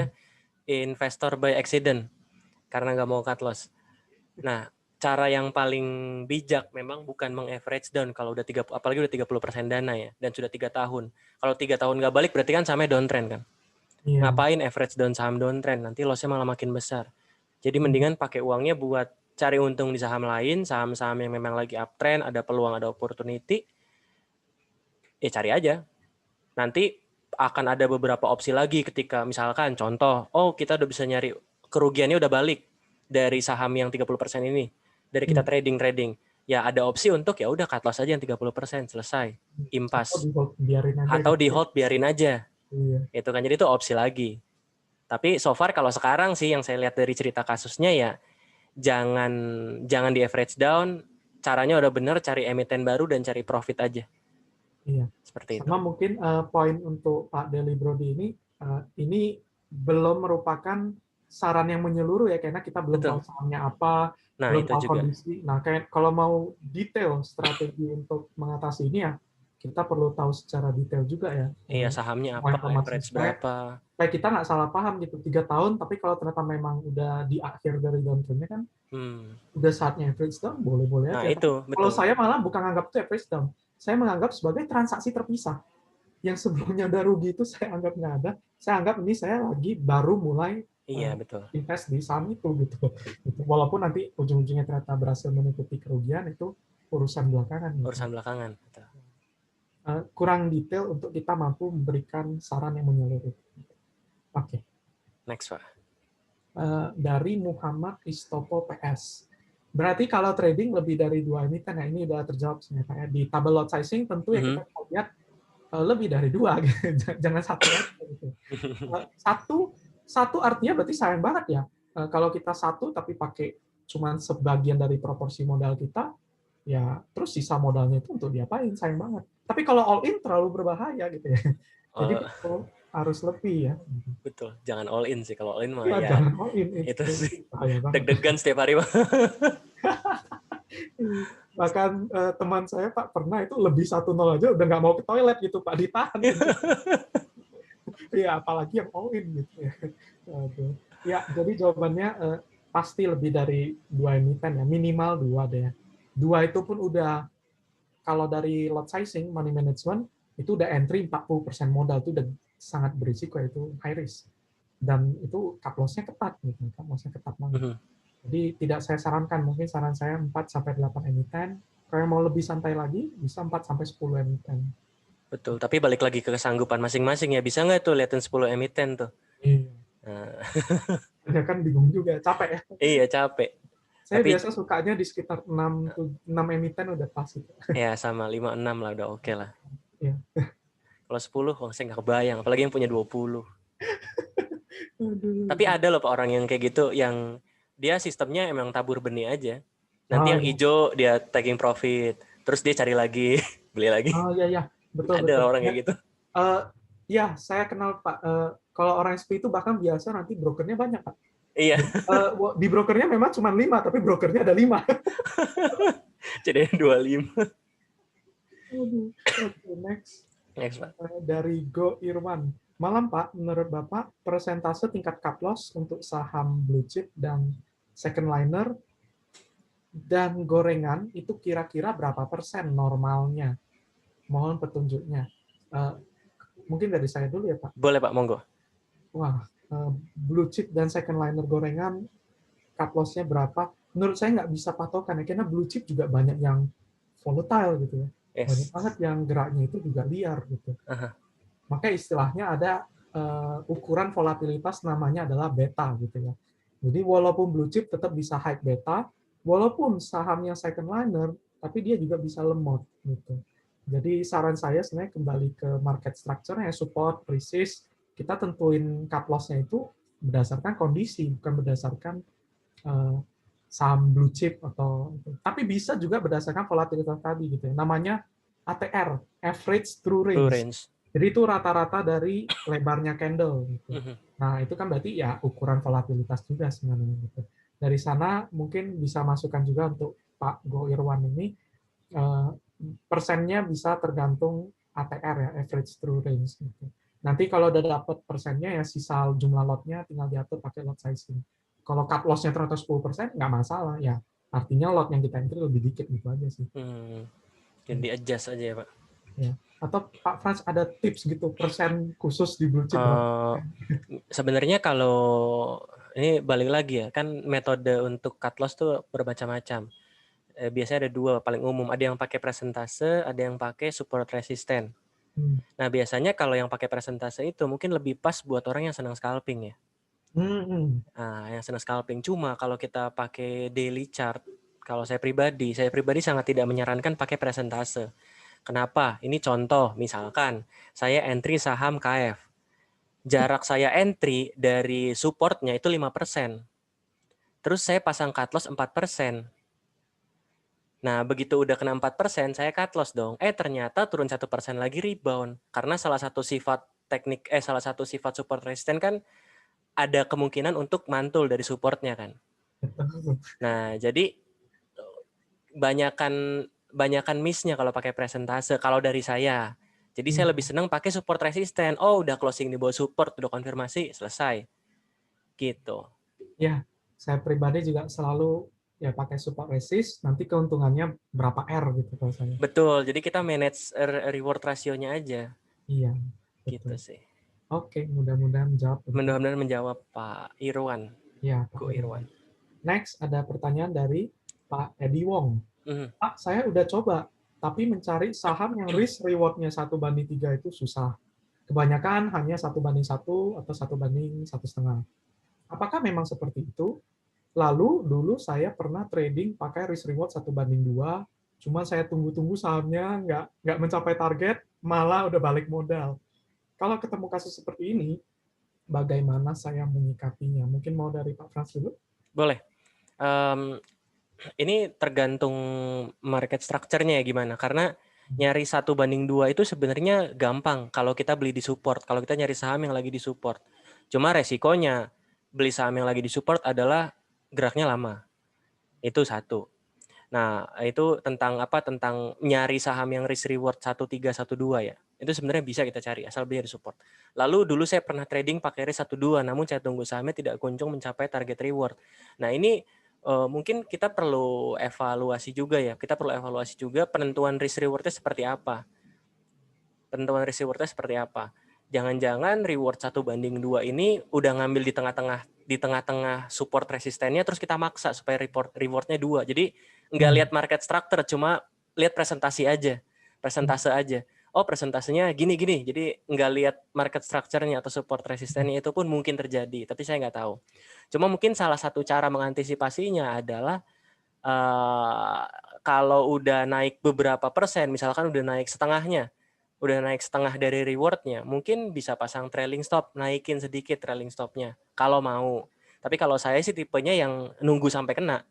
investor by accident karena nggak mau cut loss. Nah, cara yang paling bijak memang bukan meng-average down kalau udah 30, apalagi udah 30% dana ya, dan sudah 3 tahun. Kalau 3 tahun nggak balik berarti kan sahamnya downtrend kan. Iya. Ngapain average down saham downtrend? Nanti lossnya malah makin besar. Jadi Hmm. mendingan pakai uangnya buat cari untung di saham lain, saham-saham yang memang lagi uptrend, ada peluang, ada opportunity, ya cari aja. Nanti akan ada beberapa opsi lagi ketika misalkan contoh, oh kita udah bisa nyari kerugiannya udah balik dari saham yang 30% ini. Dari kita Hmm. trading. Ya ada opsi untuk ya udah cut loss aja yang 30%, selesai. Atau Impas. di hold, biarin aja Atau gitu di ya. hold biarin aja. Iya. Itu kan jadi itu opsi lagi. Tapi so far kalau sekarang sih yang saya lihat dari cerita kasusnya ya jangan jangan di average down, caranya udah bener cari emiten baru dan cari profit aja. Iya. Seperti itu. Sama mungkin poin untuk Pak Deli Brody ini belum merupakan saran yang menyeluruh ya, karena kita belum tahu Betul. sahamnya apa, Nah, belum itu tahu juga. kondisi. Nah, kayak kalau mau detail strategi untuk mengatasi ini ya, kita perlu tahu secara detail juga ya, Iya, sahamnya semua apa, informasi average berapa. supaya kita nggak salah paham gitu. 3 tahun, tapi kalau ternyata memang udah di akhir dari downtrend-nya kan, Hmm. udah saatnya average down, boleh-boleh Nah, aja. itu Tapi kalau betul. saya malah bukan anggap itu average down, saya menganggap sebagai transaksi terpisah. Yang sebelumnya udah rugi itu saya anggap nggak ada. Saya anggap ini saya lagi baru mulai Iya, betul. invest di saham itu gitu. Walaupun nanti ujung-ujungnya ternyata berhasil menutupi kerugian, itu urusan belakangan gitu. Urusan belakangan. Betul. Kurang detail untuk kita mampu memberikan saran yang menyeluruh. Oke. Next, Pak. Dari Muhammad Kristopo PS. Berarti kalau trading lebih dari 2 emiten, ya ini udah terjawab sebenarnya. Ya. Di tabel lot sizing tentu ya kita bisa lihat lebih dari 2, jangan satu aja. Gitu. Satu artinya berarti sayang banget ya. Kalau kita satu tapi pakai cuma sebagian dari proporsi modal kita, Ya, terus sisa modalnya itu untuk diapain? Sayang banget. Tapi kalau all in terlalu berbahaya gitu ya. Jadi Oh, perlu harus lebih ya. betul. Jangan all in sih. Kalau all in mah Iya, ya jangan all in itu itu sih. bahaya banget. Deg-degan setiap hari, Bang. Bahkan teman saya Pak pernah itu lebih 1-0 aja udah nggak mau ke toilet gitu Pak, ditahan kencing. Iya, apalagi yang all in gitu ya. Aduh. Ya, jadi jawabannya pasti lebih dari 2 emiten ya, minimal 2 deh ya. 2 itu pun udah, kalau dari lot sizing, money management, itu udah entry 40% modal, itu udah sangat berisiko, itu high risk. Dan itu cut loss-nya ketat, gitu. Cut loss-nya ketat banget. Mhm. Jadi tidak saya sarankan, mungkin saran saya 4-8 emiten. Kalau yang mau lebih santai lagi, bisa 4-10 emiten. Betul. Tapi balik lagi ke kesanggupan masing-masing ya. Bisa nggak tuh liatin 10 emiten tuh? Iya. Nah, Ya kan bingung juga, capek ya. iya capek. Saya Tapi biasa sukanya di sekitar 6 emiten udah pas itu. ya sama 5-6 lah udah oke lah. Ya. Kalau 10, wah saya nggak kebayang. Apalagi yang punya 20. Tapi Aduh. ada loh Pak, orang yang kayak gitu, yang dia sistemnya emang tabur benih aja. Nanti Oh yang ya, hijau dia taking profit, terus dia cari lagi, beli lagi. oh ya ya, betul Ada betul. orang Ya, kayak gitu. ya saya kenal Pak. Kalau orang SP itu bahkan biasa nanti brokernya banyak Pak. Iya, Jadi, di brokernya memang cuma 5, tapi brokernya ada 5. jadi 25. Aduh. Oke, next. Next Pak. Dari Go Irwan. Malam Pak, menurut Bapak, persentase tingkat cut loss untuk saham blue chip dan second liner dan gorengan itu kira-kira berapa persen normalnya? Mohon petunjuknya. Eh, Mungkin dari saya dulu ya Pak. Boleh Pak, monggo. Wah, blue chip dan second liner gorengan cut loss-nya berapa? Menurut saya nggak bisa patokan ya, karena blue chip juga banyak yang volatile gitu ya. Banyak Yes. banget yang geraknya itu juga liar gitu. Aha. Maka istilahnya ada ukuran volatilitas namanya adalah beta gitu ya. Jadi walaupun blue chip tetap bisa high beta, walaupun sahamnya second liner, tapi dia juga bisa lemot gitu. Jadi saran saya sebenarnya kembali ke market structure ya, support, resist, kita tentuin cut loss-nya itu berdasarkan kondisi, bukan berdasarkan eh, saham blue chip atau, tapi bisa juga berdasarkan volatilitas tadi gitu ya. Namanya ATR, average true True range. range. Jadi itu rata-rata dari lebarnya candle gitu. Mhm. Nah, itu kan berarti ya ukuran volatilitas juga sebenarnya gitu. Dari sana mungkin bisa masukkan juga untuk Pak Go Irwan ini eh, persennya bisa tergantung ATR ya, average true range gitu. Nanti kalau udah dapat persennya ya sisa jumlah lotnya tinggal diatur pakai lot sizing. Kalau cut loss-nya ternyata 10%, nggak masalah ya. Artinya lot yang kita entry lebih dikit gitu aja sih. Jadi adjust aja ya Pak. Ya. Atau Pak Frans ada tips gitu, persen khusus di blue chip berapa? Eh, Sebenarnya kalau ini balik lagi ya, kan metode untuk cut loss tuh bermacam-macam. Biasanya ada dua paling umum, ada yang pakai presentase, ada yang pakai support resisten. Hmm. Nah biasanya kalau yang pakai presentase itu mungkin lebih pas buat orang yang senang scalping ya. Hmm. Nah, yang senang scalping. Cuma kalau kita pakai daily chart, kalau saya pribadi sangat tidak menyarankan pakai presentase. Kenapa? Ini contoh, misalkan saya entry saham KF. Jarak saya entry dari supportnya itu 5%. Terus saya pasang cut loss 4%. Nah, begitu udah kena 4%, saya cut loss dong. Ternyata turun 1% lagi rebound. Karena salah satu sifat support resisten kan ada kemungkinan untuk mantul dari supportnya kan. Nah, jadi banyakan banyakan miss-nya kalau pakai presentase kalau dari saya. Jadi saya lebih Hmm. senang pakai support resisten. Oh, udah closing di bawah support, udah konfirmasi, selesai. Gitu. Ya, saya pribadi juga selalu ya pakai support resist, nanti keuntungannya berapa R gitu kalau saya. Betul. Jadi kita manage reward rasionya aja. Iya, Gitu betul. sih. Oke, mudah-mudahan menjawab untuk Mudah-mudahan menjawab Pak Irwan. ya Pak Go Irwan. Irwan. Next ada pertanyaan dari Pak Edi Wong. Mhm. Pak, saya udah coba, tapi mencari saham yang risk rewardnya 1:3 itu susah. Kebanyakan hanya 1:1 atau 1:1,5. Apakah memang seperti itu? Lalu dulu saya pernah trading pakai risk reward 1:2, cuma saya tunggu-tunggu sahamnya nggak mencapai target, malah udah balik modal. Kalau ketemu kasus seperti ini, bagaimana saya menyikapinya? Mungkin mau dari Pak Frans dulu? Boleh. Em, Ini tergantung market structure-nya ya gimana. Karena nyari 1:2 itu sebenarnya gampang kalau kita beli di support. Kalau kita nyari saham yang lagi di support. Cuma resikonya beli saham yang lagi di support adalah geraknya lama. Itu satu. Nah, itu tentang apa? Tentang nyari saham yang risk reward 1312 ya. Itu sebenarnya bisa kita cari asal beli di support. Lalu dulu saya pernah trading pakai risk 12, namun saya tunggu sahamnya tidak kunjung mencapai target reward. Nah, ini mungkin kita perlu evaluasi juga ya. Kita perlu evaluasi juga penentuan risk rewardnya seperti apa. Penentuan risk rewardnya seperti apa. Jangan-jangan reward 1:2 ini udah ngambil di tengah-tengah support resistennya terus kita maksa supaya rewardnya 2. Jadi nggak lihat market structure, cuma lihat presentasi aja. Presentase aja. Oh, presentasenya gini-gini. Jadi nggak lihat market structure-nya atau support resistennya, itu pun mungkin terjadi, tapi saya nggak tahu. Cuma mungkin salah satu cara mengantisipasinya adalah kalau udah naik beberapa persen, misalkan udah naik setengah dari rewardnya, mungkin bisa pasang trailing stop, naikin sedikit trailing stopnya kalau mau. Tapi kalau saya sih tipenya yang nunggu sampai kena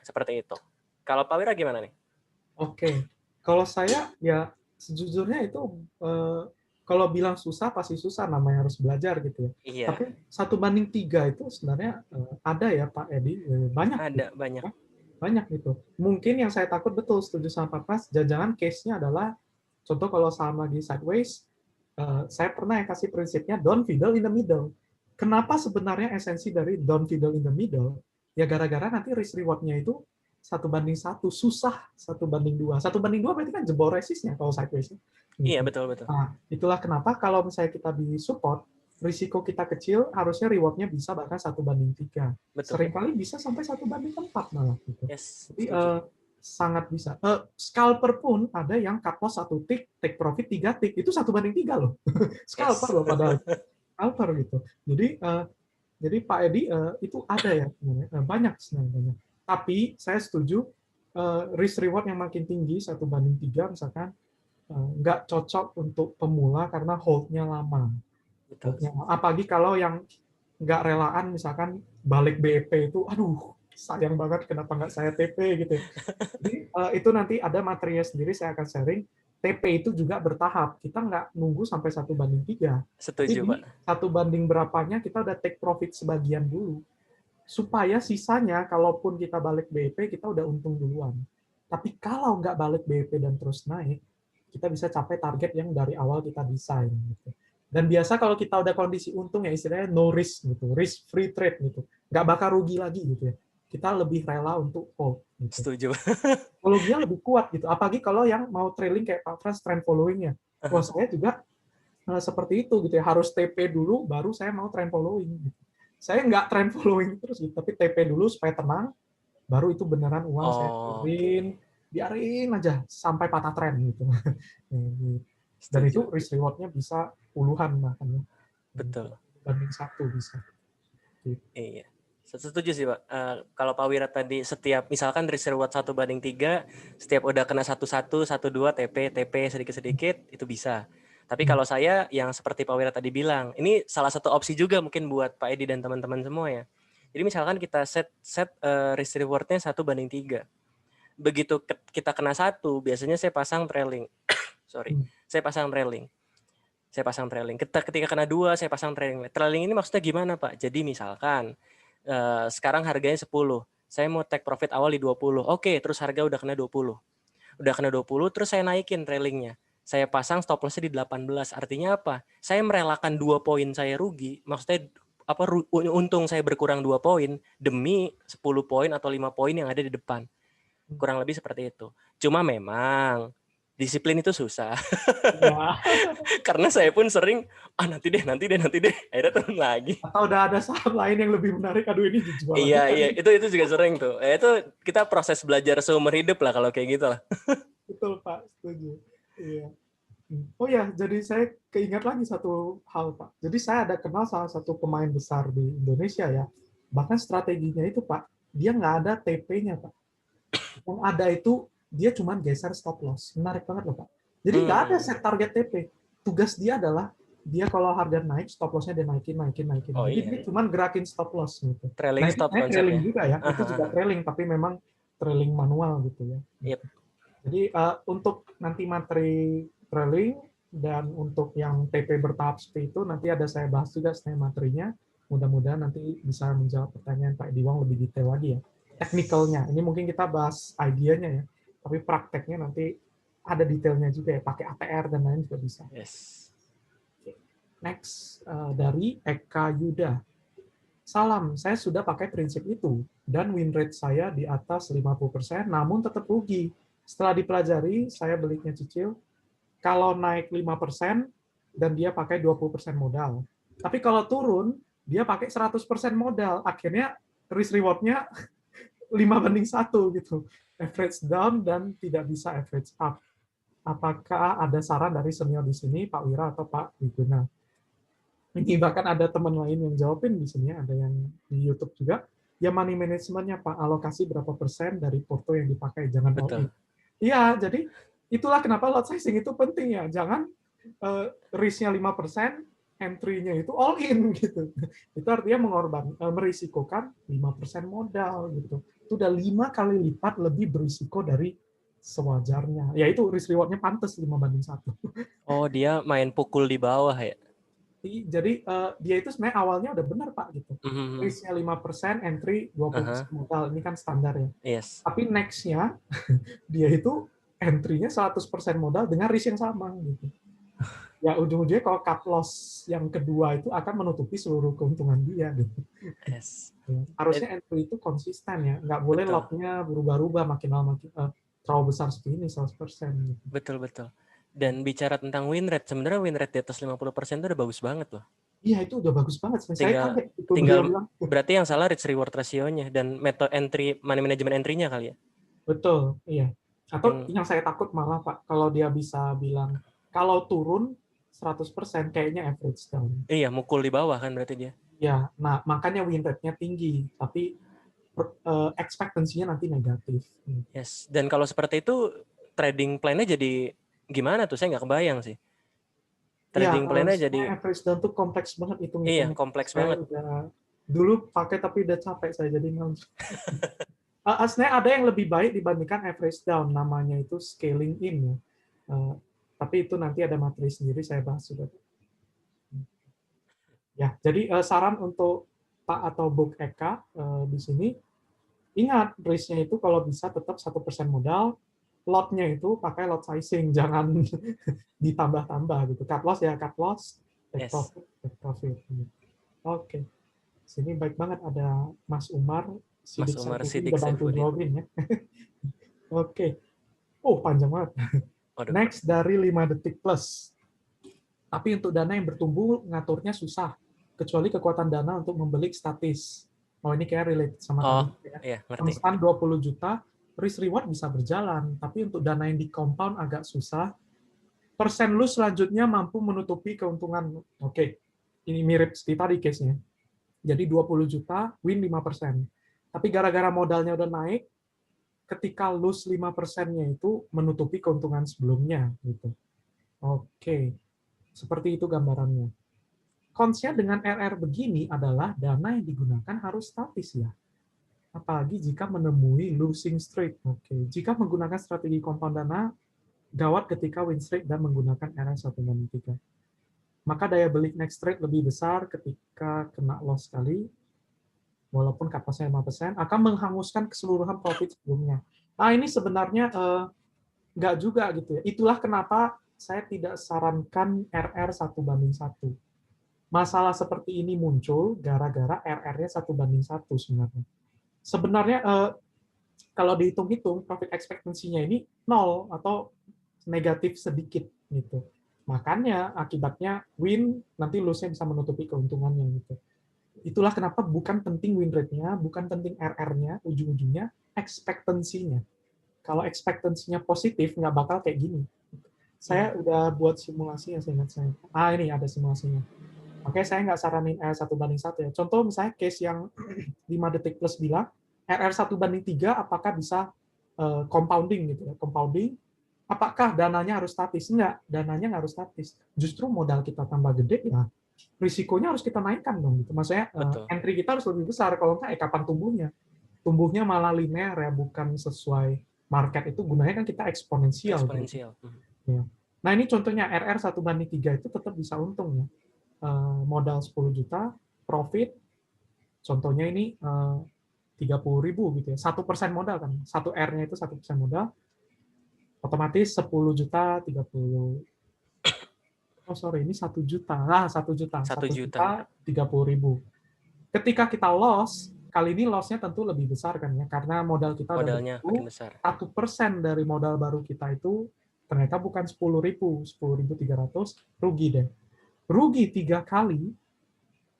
seperti itu. Kalau Pak Wira gimana nih? Oke, kalau saya ya sejujurnya itu kalau bilang susah pasti susah, namanya harus belajar gitu ya. Iya, Tapi 1:3 itu sebenarnya ada ya Pak Edi, banyak ada gitu. banyak. Banyak gitu. Mungkin yang saya takut betul setuju sama Pak Pras, jangan-jangan case-nya adalah contoh kalau saham lagi sideways, saya pernah yang kasih prinsipnya don't fiddle in the middle. Kenapa sebenarnya esensi dari don't fiddle in the middle? Ya gara-gara nanti risk reward-nya itu 1:1, susah 1:2. 1:2 berarti kan jebol resistnya kalau sideways. Iya, Gitu. betul betul. Nah, itulah kenapa kalau misalnya kita di support, risiko kita kecil, harusnya reward-nya bisa bahkan 1:3. Betul. Seringkali bisa sampai 1:4 malah. Gitu. Yes, Jadi setuju. sangat bisa. Scalper pun ada yang cut loss 1 tick, take profit 3 tick. Itu 1:3 loh. Scalper Yes. loh padahal. Scalper gitu. Jadi Pak Edi itu ada ya sebenarnya. Banyak sebenarnya. Tapi saya setuju risk reward yang makin tinggi 1:3 misalkan nggak cocok untuk pemula karena hold-nya lama. Betul. Hold-nya lama. Apalagi kalau yang nggak relaan misalkan balik BEP itu, aduh sayang banget kenapa nggak saya TP gitu. Jadi itu nanti ada materinya sendiri saya akan sharing. TP itu juga bertahap. Kita nggak nunggu sampai 1:3. Tapi Setuju, di Pak. 1 banding berapanya kita udah take profit sebagian dulu. Supaya sisanya kalaupun kita balik BEP kita udah untung duluan. Tapi kalau nggak balik BEP dan terus naik, kita bisa capai target yang dari awal kita desain. Gitu. Dan biasa kalau kita udah kondisi untung ya istilahnya no risk gitu, risk free trade gitu, nggak bakal rugi lagi gitu ya. Kita lebih rela untuk hold. Gitu. Setuju. Psikologinya lebih kuat gitu. Apalagi kalau yang mau trailing kayak Pak Frans trend following-nya. Wah saya juga seperti itu gitu ya. Harus TP dulu baru saya mau trend following. Gitu. Saya nggak trend following terus gitu, tapi TP dulu supaya tenang. Baru itu beneran uang saya Oh, biarin, oke. biarin aja sampai patah tren gitu. Dan itu Setuju. risk reward-nya bisa puluhan bahkan ya. Betul. Banding 1 bisa. Gitu. Iya. Setuju sih, Pak. Kalau Pak Wira tadi setiap misalkan risk reward 1:3, setiap udah kena 1-1, 1-2 TP sedikit-sedikit itu bisa. Tapi kalau saya yang seperti Pak Wira tadi bilang, ini salah satu opsi juga mungkin buat Pak Edi dan teman-teman semua ya. Jadi misalkan kita set risk reward-nya 1:3. Begitu kita kena 1, biasanya saya pasang trailing. Sorry. Saya pasang trailing. Ketika kena 2, saya pasang trailing. Trailing ini maksudnya gimana, Pak? Jadi misalkan sekarang harganya 10. Saya mau take profit awal di 20. Oke, terus harga udah kena 20. Udah kena 20, terus saya naikin trailingnya. Saya pasang stop loss-nya di 18. Artinya apa? Saya merelakan 2 poin saya rugi. Maksudnya apa untung saya berkurang 2 poin demi 10 poin atau 5 poin yang ada di depan. Kurang lebih seperti itu. Cuma memang disiplin itu susah. Ya. Karena saya pun sering, nanti deh. Akhirnya turun lagi. Atau udah ada saham lain yang lebih menarik, aduh ini dijual Iya, aja. iya. Itu juga sering tuh. Itu kita proses belajar seumur hidup lah kalau kayak gitu lah. Betul Pak, setuju. Iya. Oh ya, jadi saya keingat lagi satu hal Pak. Jadi saya ada kenal salah satu pemain besar di Indonesia ya. Bahkan strateginya itu Pak, dia nggak ada TP-nya Pak. Yang ada itu dia cuma geser stop loss. Menarik banget loh Pak. Jadi nggak ada set target TP. Tugas dia adalah dia kalau harga naik, stop loss-nya dia naikin, naikin, naikin. Oh Jadi iya, dia iya. cuman gerakin stop loss gitu. Trailing Nah itu stop sebenarnya trailing konsepnya. juga ya, itu Aha, juga aha. trailing, tapi memang trailing manual gitu ya. Yep. Jadi untuk nanti materi trailing dan untuk yang TP bertahap seperti itu, nanti ada saya bahas juga sebenarnya materinya. Mudah-mudahan nanti bisa menjawab pertanyaan Pak Diwang lebih detail lagi ya. Yes. Teknikalnya, ini mungkin kita bahas idenya ya, tapi prakteknya nanti ada detailnya juga ya, pakai ATR dan lain juga bisa. Yes. Next, dari Eka Yuda. Salam, saya sudah pakai prinsip itu, dan win rate saya di atas 50%, namun tetap rugi. Setelah dipelajari, saya beliknya cicil, kalau naik 5%, dan dia pakai 20% modal. Tapi kalau turun, dia pakai 100% modal. Akhirnya risk reward-nya 5:1 gitu. Average down dan tidak bisa average up. Apakah ada saran dari senior di sini, Pak Wira atau Pak Wiguna? Ini bahkan ada teman lain yang jawabin di sini, ada yang di YouTube juga. Ya money management-nya Pak, alokasi berapa persen dari porto yang dipakai, jangan all in. Betul. Iya, jadi itulah kenapa lot sizing itu penting ya. Jangan risk-nya 5%, entry-nya itu all in gitu. Itu artinya merisikokan 5% modal gitu. Itu udah 5 kali lipat lebih berisiko dari sewajarnya. Ya itu risk reward-nya pantas 5:1. Oh, dia main pukul di bawah ya? Jadi dia itu sebenarnya awalnya udah benar Pak gitu. Mhm. Risk-nya 5%, entry 20% Aha. modal. Ini kan standar ya. Yes. Tapi next-nya dia itu entry-nya 100% modal dengan risk yang sama gitu. Ya ujung-ujungnya kalau cut loss yang kedua itu akan menutupi seluruh keuntungan dia gitu. Yes. Harusnya entry itu konsisten ya, nggak boleh Betul. lot-nya berubah-ubah makin lama makin terlalu besar seperti ini 100% gitu. Betul, betul. Dan bicara tentang win rate, sebenarnya win rate di atas 50% itu udah bagus banget loh. Iya itu udah bagus banget. Saya Tinggal kaget itu beliau tinggal bilang. berarti yang salah risk reward ratio-nya dan metode entry money management entry-nya kali ya. Betul, iya. Atau Yang yang saya takut malah Pak, kalau dia bisa bilang kalau turun 100% kayaknya average down. iya, mukul di bawah kan berarti dia. Ya, nah makanya win rate-nya tinggi, tapi expectancy-nya nanti negatif. Yes. Dan kalau seperti itu trading plan-nya jadi gimana tuh? Saya nggak kebayang sih. Iya, Trading plan-nya jadi sebenarnya average down tuh kompleks banget iya, hitung-hitungannya. kompleks Saya banget. udah dulu pakai tapi udah capek saya jadi nggak. Sebenarnya ada yang lebih baik dibandingkan average down, namanya itu scaling in ya. Tapi itu nanti ada materi sendiri saya bahas juga. Ya, jadi saran untuk Pak atau Bu Eka di sini, ingat risk-nya itu kalau bisa tetap 1% modal, lot-nya itu pakai lot sizing, jangan ditambah-tambah gitu. Cut loss ya cut loss, take Yes. profit, take profit. Oke, sini baik banget ada Mas Umar, Mas Sidik Umar Saifuddin Sidik udah bantu Saifuddin. jawabin ya. Oke, oh panjang banget. Waduh. Next dari 5 detik plus. Tapi untuk dana yang bertumbuh ngaturnya susah, kecuali kekuatan dana untuk membeli statis. Oh ini kayak relate sama Oh, tadi ya. iya, ngerti. Konstan 20 juta, risk reward bisa berjalan, tapi untuk dana yang di compound agak susah. Persen lu selanjutnya mampu menutupi keuntungan. Oke, ini mirip seperti tadi case-nya. Jadi 20 juta, win 5%. Tapi gara-gara modalnya udah naik, ketika lose 5%-nya itu menutupi keuntungan sebelumnya. Gitu. Oke, seperti itu gambarannya. Konsnya dengan RR begini adalah dana yang digunakan harus statis ya. Apalagi jika menemui losing streak. Oke, jika menggunakan strategi compound dana, gawat ketika win streak dan menggunakan RR 1:3. Maka daya beli next trade lebih besar ketika kena loss sekali, walaupun cut loss-nya 5%, akan menghanguskan keseluruhan profit sebelumnya. Nah, ini sebenarnya nggak juga gitu ya. Itulah kenapa saya tidak sarankan RR 1:1. Masalah seperti ini muncul gara-gara RR-nya 1:1 sebenarnya. Sebenarnya kalau dihitung-hitung profit expectancy-nya ini 0 atau negatif sedikit gitu. Makanya akibatnya win nanti loss-nya bisa menutupi keuntungannya gitu. Itulah kenapa bukan penting win rate-nya, bukan penting RR-nya, ujung-ujungnya expectancy-nya. Kalau expectancy-nya positif nggak bakal kayak gini. Saya udah buat simulasi yang saya ingat saya. Ini ada simulasinya. Oke, saya nggak saranin RR 1:1 ya. Contoh misalnya case yang 5 detik plus bilang, RR 1:3 apakah bisa compounding gitu ya. Compounding Apakah dananya harus statis? Enggak, dananya nggak harus statis. Justru modal kita tambah gede, ya risikonya harus kita naikkan dong. Gitu. Maksudnya Betul. entry kita harus lebih besar. Kalau nggak, kapan tumbuhnya? Tumbuhnya malah linear ya, bukan sesuai market itu. Gunanya kan kita eksponensial. Gitu. Eksponensial. Ya. Nah ini contohnya RR 1:3 itu tetap bisa untung ya. Modal 10 juta, profit, contohnya ini 30.000 gitu ya. 1% modal kan. 1R-nya itu 1% modal, otomatis 10 juta 30. Oh sorry, ini 1 juta. Lah 1 juta. 1 juta. 1.030.000. Ketika kita loss, kali ini loss-nya tentu lebih besar kan ya, karena modal kita udah Modalnya makin bertumbuh. besar. 1% dari modal baru kita itu ternyata bukan 10.000, 10.300, rugi deh. Rugi 3 kali.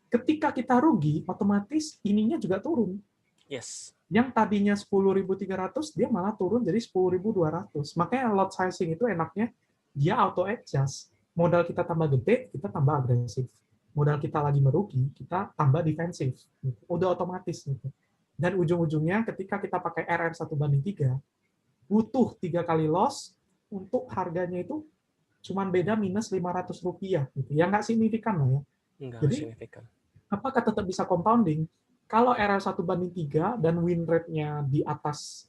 Ketika kita rugi, otomatis ininya juga turun. Yes. Yang tadinya 10.300, dia malah turun jadi 10.200. Makanya lot sizing itu enaknya dia auto adjust. Modal kita tambah gede, kita tambah agresif. Modal kita lagi merugi, kita tambah defensif. Udah otomatis gitu. Dan ujung-ujungnya ketika kita pakai RR 1:3, butuh 3 kali loss untuk harganya itu cuman beda minus Rp500 gitu. Ya nggak signifikan lah ya. Enggak Jadi signifikan. apakah tetap bisa compounding? Kalau RR 1:3 dan win rate-nya di atas,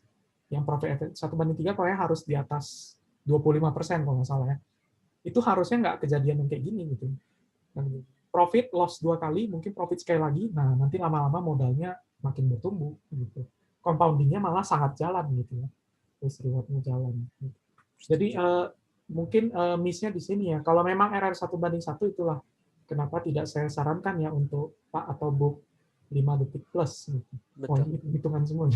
yang profit 1:3 pokoknya harus di atas 25% kalau nggak salah ya. Itu harusnya nggak kejadian yang kayak gini gitu. Profit loss 2 kali, mungkin profit sekali lagi, nah nanti lama-lama modalnya makin bertumbuh gitu. Compoundingnya malah sangat jalan gitu ya. Risk reward-nya jalan. Jadi mungkin miss-nya di sini ya. Kalau memang RR 1:1, itulah kenapa tidak saya sarankan ya untuk Pak atau Bu 5 detik plus. Gitu. Oh, Betul. ini hitungan semua.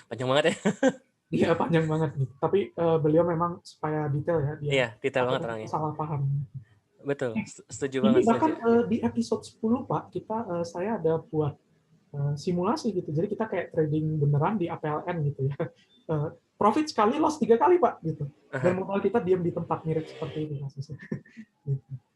Panjang banget ya. Iya, panjang banget. Gitu. Tapi beliau memang supaya detail ya, dia Iya, detail banget takutnya kita orangnya. salah paham. Betul, setuju Ini banget, setuju. bahkan di episode 10, Pak, saya ada buat simulasi gitu. Jadi kita kayak trading beneran di APLN gitu ya. Profit sekali, loss 3 kali, Pak, gitu. Dan modal kita diam di tempat, mirip seperti ini kasusnya.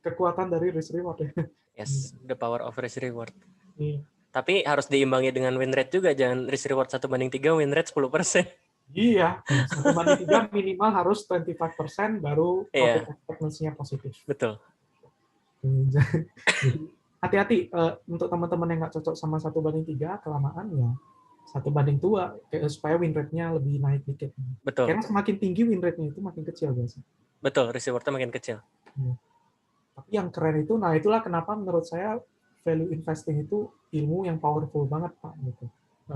Kekuatan dari risk reward ya. Yes, the power of risk reward. Iya. Tapi harus diimbangi dengan win rate juga, jangan risk reward 1:3, win rate 10%. Iya, 1:3 minimal harus 25%, baru profit Iya, expectancy-nya positif. betul. Jadi hati-hati untuk teman-teman yang nggak cocok sama 1:3, kelamaan ya 1:2, supaya win rate-nya lebih naik dikit. Betul, Karena semakin tinggi win rate-nya itu makin kecil biasa. betul, risk reward-nya makin kecil. Ya. Tapi yang keren itu, nah itulah kenapa menurut saya value investing itu ilmu yang powerful banget, Pak. Gitu.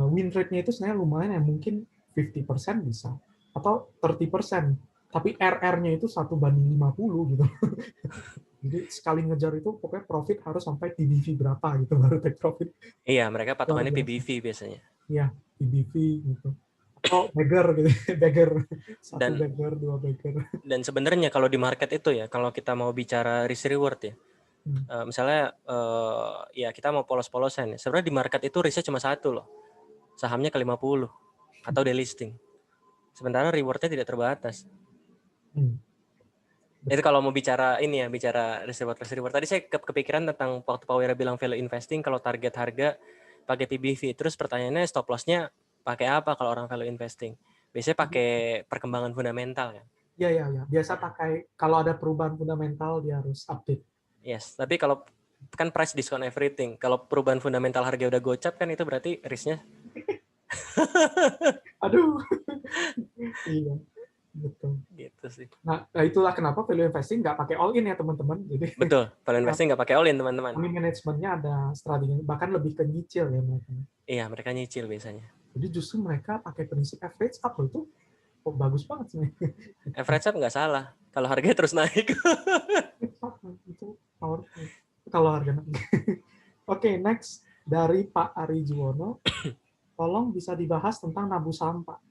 Win rate-nya itu sebenarnya lumayan ya, mungkin 50% bisa, atau 30%. Tapi RR-nya itu 1:50 gitu. Jadi sekali ngejar itu pokoknya profit harus sampai PBV berapa gitu baru take profit. Iya, mereka Luar patokannya biasa. PBV biasanya. Iya, PBV gitu. Atau beggar gitu, beggar. Satu Dan beggar, 2 beggar. sebenarnya kalau di market itu ya, kalau kita mau bicara risk reward ya, misalnya ya kita mau polos-polosan ya. Sebenarnya di market itu risknya cuma satu loh. Sahamnya ke 50 atau delisting. Sementara rewardnya tidak terbatas. Itu kalau mau bicara ini ya, bicara risk reward. Tadi saya kepikiran tentang waktu Pak Wira bilang value investing, kalau target harga pakai PBV. Terus pertanyaannya stop loss-nya pakai apa kalau orang value investing? Biasanya pakai perkembangan fundamental ya. Iya. Biasa pakai kalau ada perubahan fundamental dia harus update. Yes, tapi kalau kan price discount everything. Kalau perubahan fundamental harga udah gocap kan itu berarti risknya. Aduh. Iya, betul. Gitu sih. Nah, itulah kenapa value investing nggak pakai all in ya teman-teman. Jadi Betul, value investing nggak pakai all in teman-teman. money managementnya ada strategi, bahkan lebih ke nyicil ya mereka. Iya, mereka nyicil biasanya. Jadi justru mereka pakai prinsip average up loh, itu bagus banget sih. Average up nggak salah, kalau harganya terus naik. Itu powerful kalau harga naik. Oke, next dari Pak Ari Juwono, tolong bisa dibahas tentang nabung saham, Pak.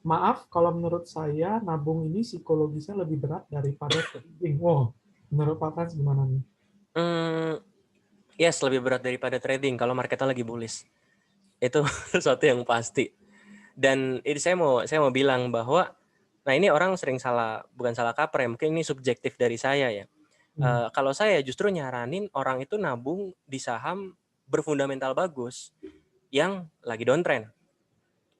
Maaf, kalau menurut saya nabung ini psikologisnya lebih berat daripada trading. Wow, menurut Pak Frans gimana nih? Yes, lebih berat daripada trading kalau marketnya lagi bullish. Itu sesuatu yang pasti. Dan ini saya mau bilang bahwa, nah ini orang sering salah, bukan salah kaprah ya, mungkin ini subjektif dari saya ya. Kalau saya justru nyaranin orang itu nabung di saham berfundamental bagus yang lagi downtrend.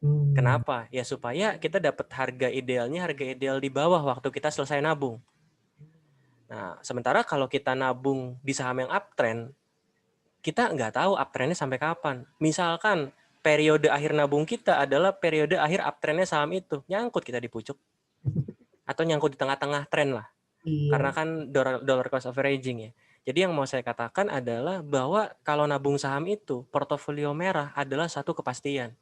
Hmm. Kenapa? Ya supaya kita dapat harga ideal di bawah waktu kita selesai nabung. Nah, sementara kalau kita nabung di saham yang uptrend, kita nggak tahu uptrendnya sampai kapan. Misalkan periode akhir nabung kita adalah periode akhir uptrendnya saham itu, nyangkut kita di pucuk atau nyangkut di tengah-tengah tren lah. Karena Iya. kan dollar cost averaging ya. Jadi yang mau saya katakan adalah bahwa kalau nabung saham itu, portofolio merah adalah satu kepastian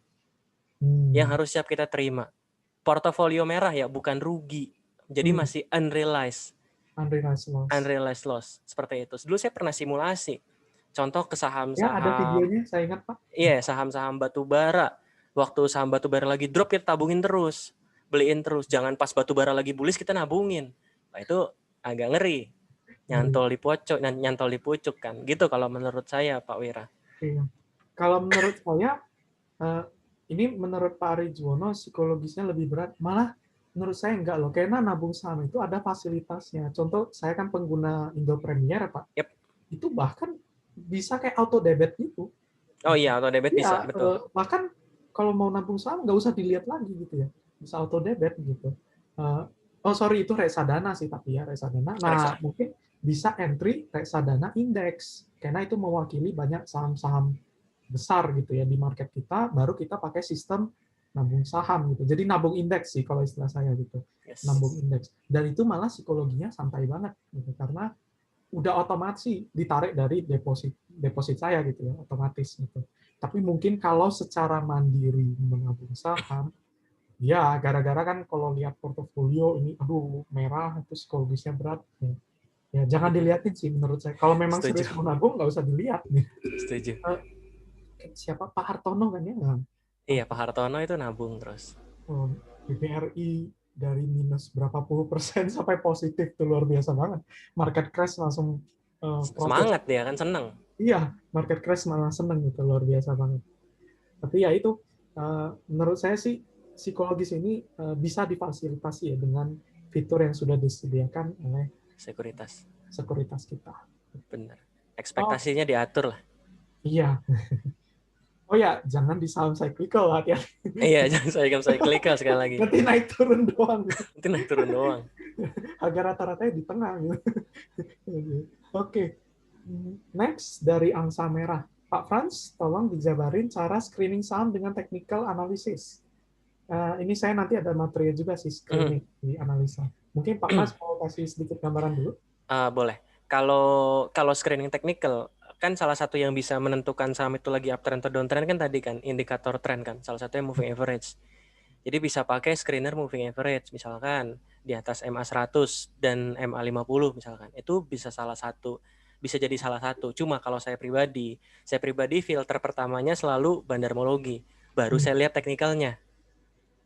yang Hmm. harus siap kita terima. Portofolio merah ya, bukan rugi. Jadi Hmm. masih unrealized. Unrealized loss. Unrealized loss. Seperti itu. Dulu saya pernah simulasi. Contoh ke Ya, ada saham-saham, videonya, saya ingat, Pak. iya, saham-saham batu bara. Waktu saham batu bara lagi drop, kita tabungin terus. Beliin terus. Jangan pas batu bara lagi bullish, kita nabungin. Nah, itu agak ngeri. Ngeri. Nyantol di pucuk kan. Gitu kalau menurut saya, Pak Wira. Iya. Kalau menurut saya, eh, ini menurut Pak Rizwono psikologisnya lebih berat. Malah menurut saya enggak loh. Karena nabung saham itu ada fasilitasnya. Contoh, saya kan pengguna Indo Premier, Pak. Yep. Itu bahkan bisa kayak auto debit gitu. Oh iya, auto debit bisa, Iya, betul. bahkan kalau mau nabung saham nggak usah dilihat lagi gitu ya. Bisa auto debit gitu. Eh, oh sorry, itu reksadana sih, tapi ya reksadana. Nah, Reksa. mungkin bisa entry reksadana indeks karena itu mewakili banyak saham-saham besar gitu ya di market kita, baru kita pakai sistem nabung saham gitu. Jadi nabung indeks sih kalau istilah saya gitu. Nabung Yes. indeks. Dan itu malah psikologinya santai banget gitu karena udah otomatis ditarik dari deposit deposit saya gitu ya, otomatis gitu. Tapi mungkin kalau secara mandiri menabung saham, ya gara-gara kan kalau lihat portofolio ini, aduh merah itu psikologisnya berat. Ya jangan dilihatin sih menurut saya. Kalau memang Setuju. serius mau nabung nggak usah dilihat nih. Setuju. Siapa Pak Hartono kan ya? Nah, Iya, Pak Hartono itu nabung terus. BBRI dari minus berapa puluh persen sampai positif tuh luar biasa banget. Market crash langsung protes. Semangat dia kan, seneng. Iya, market crash malah seneng gitu, luar biasa banget. Tapi ya itu, menurut saya sih psikologis ini bisa difasilitasi ya dengan fitur yang sudah disediakan oleh Sekuritas. sekuritas kita. Bener. Oh Ekspektasinya diatur lah. iya, oh ya jangan di saham cyclical hati-hati. Iya, jangan saya klik sekali lagi. Nanti naik turun doang. Itu naik turun doang. Harga rata-ratanya di tengah. Gitu. Oke, next dari angsa merah. Pak Franz, tolong dijabarin cara screening saham dengan technical analysis. Ini saya nanti ada materi juga sih screening di analisa. Mungkin Pak Mas mau kasih sedikit gambaran dulu? Boleh. Kalau screening technical kan salah satu yang bisa menentukan saham itu lagi uptrend atau downtrend kan tadi kan indikator trend kan. Salah satunya moving average. Jadi bisa pakai screener moving average misalkan di atas MA 100 dan MA 50 misalkan. Itu bisa jadi salah satu. Cuma kalau saya pribadi filter pertamanya selalu bandarmologi. Baru Hmm. saya lihat teknikalnya.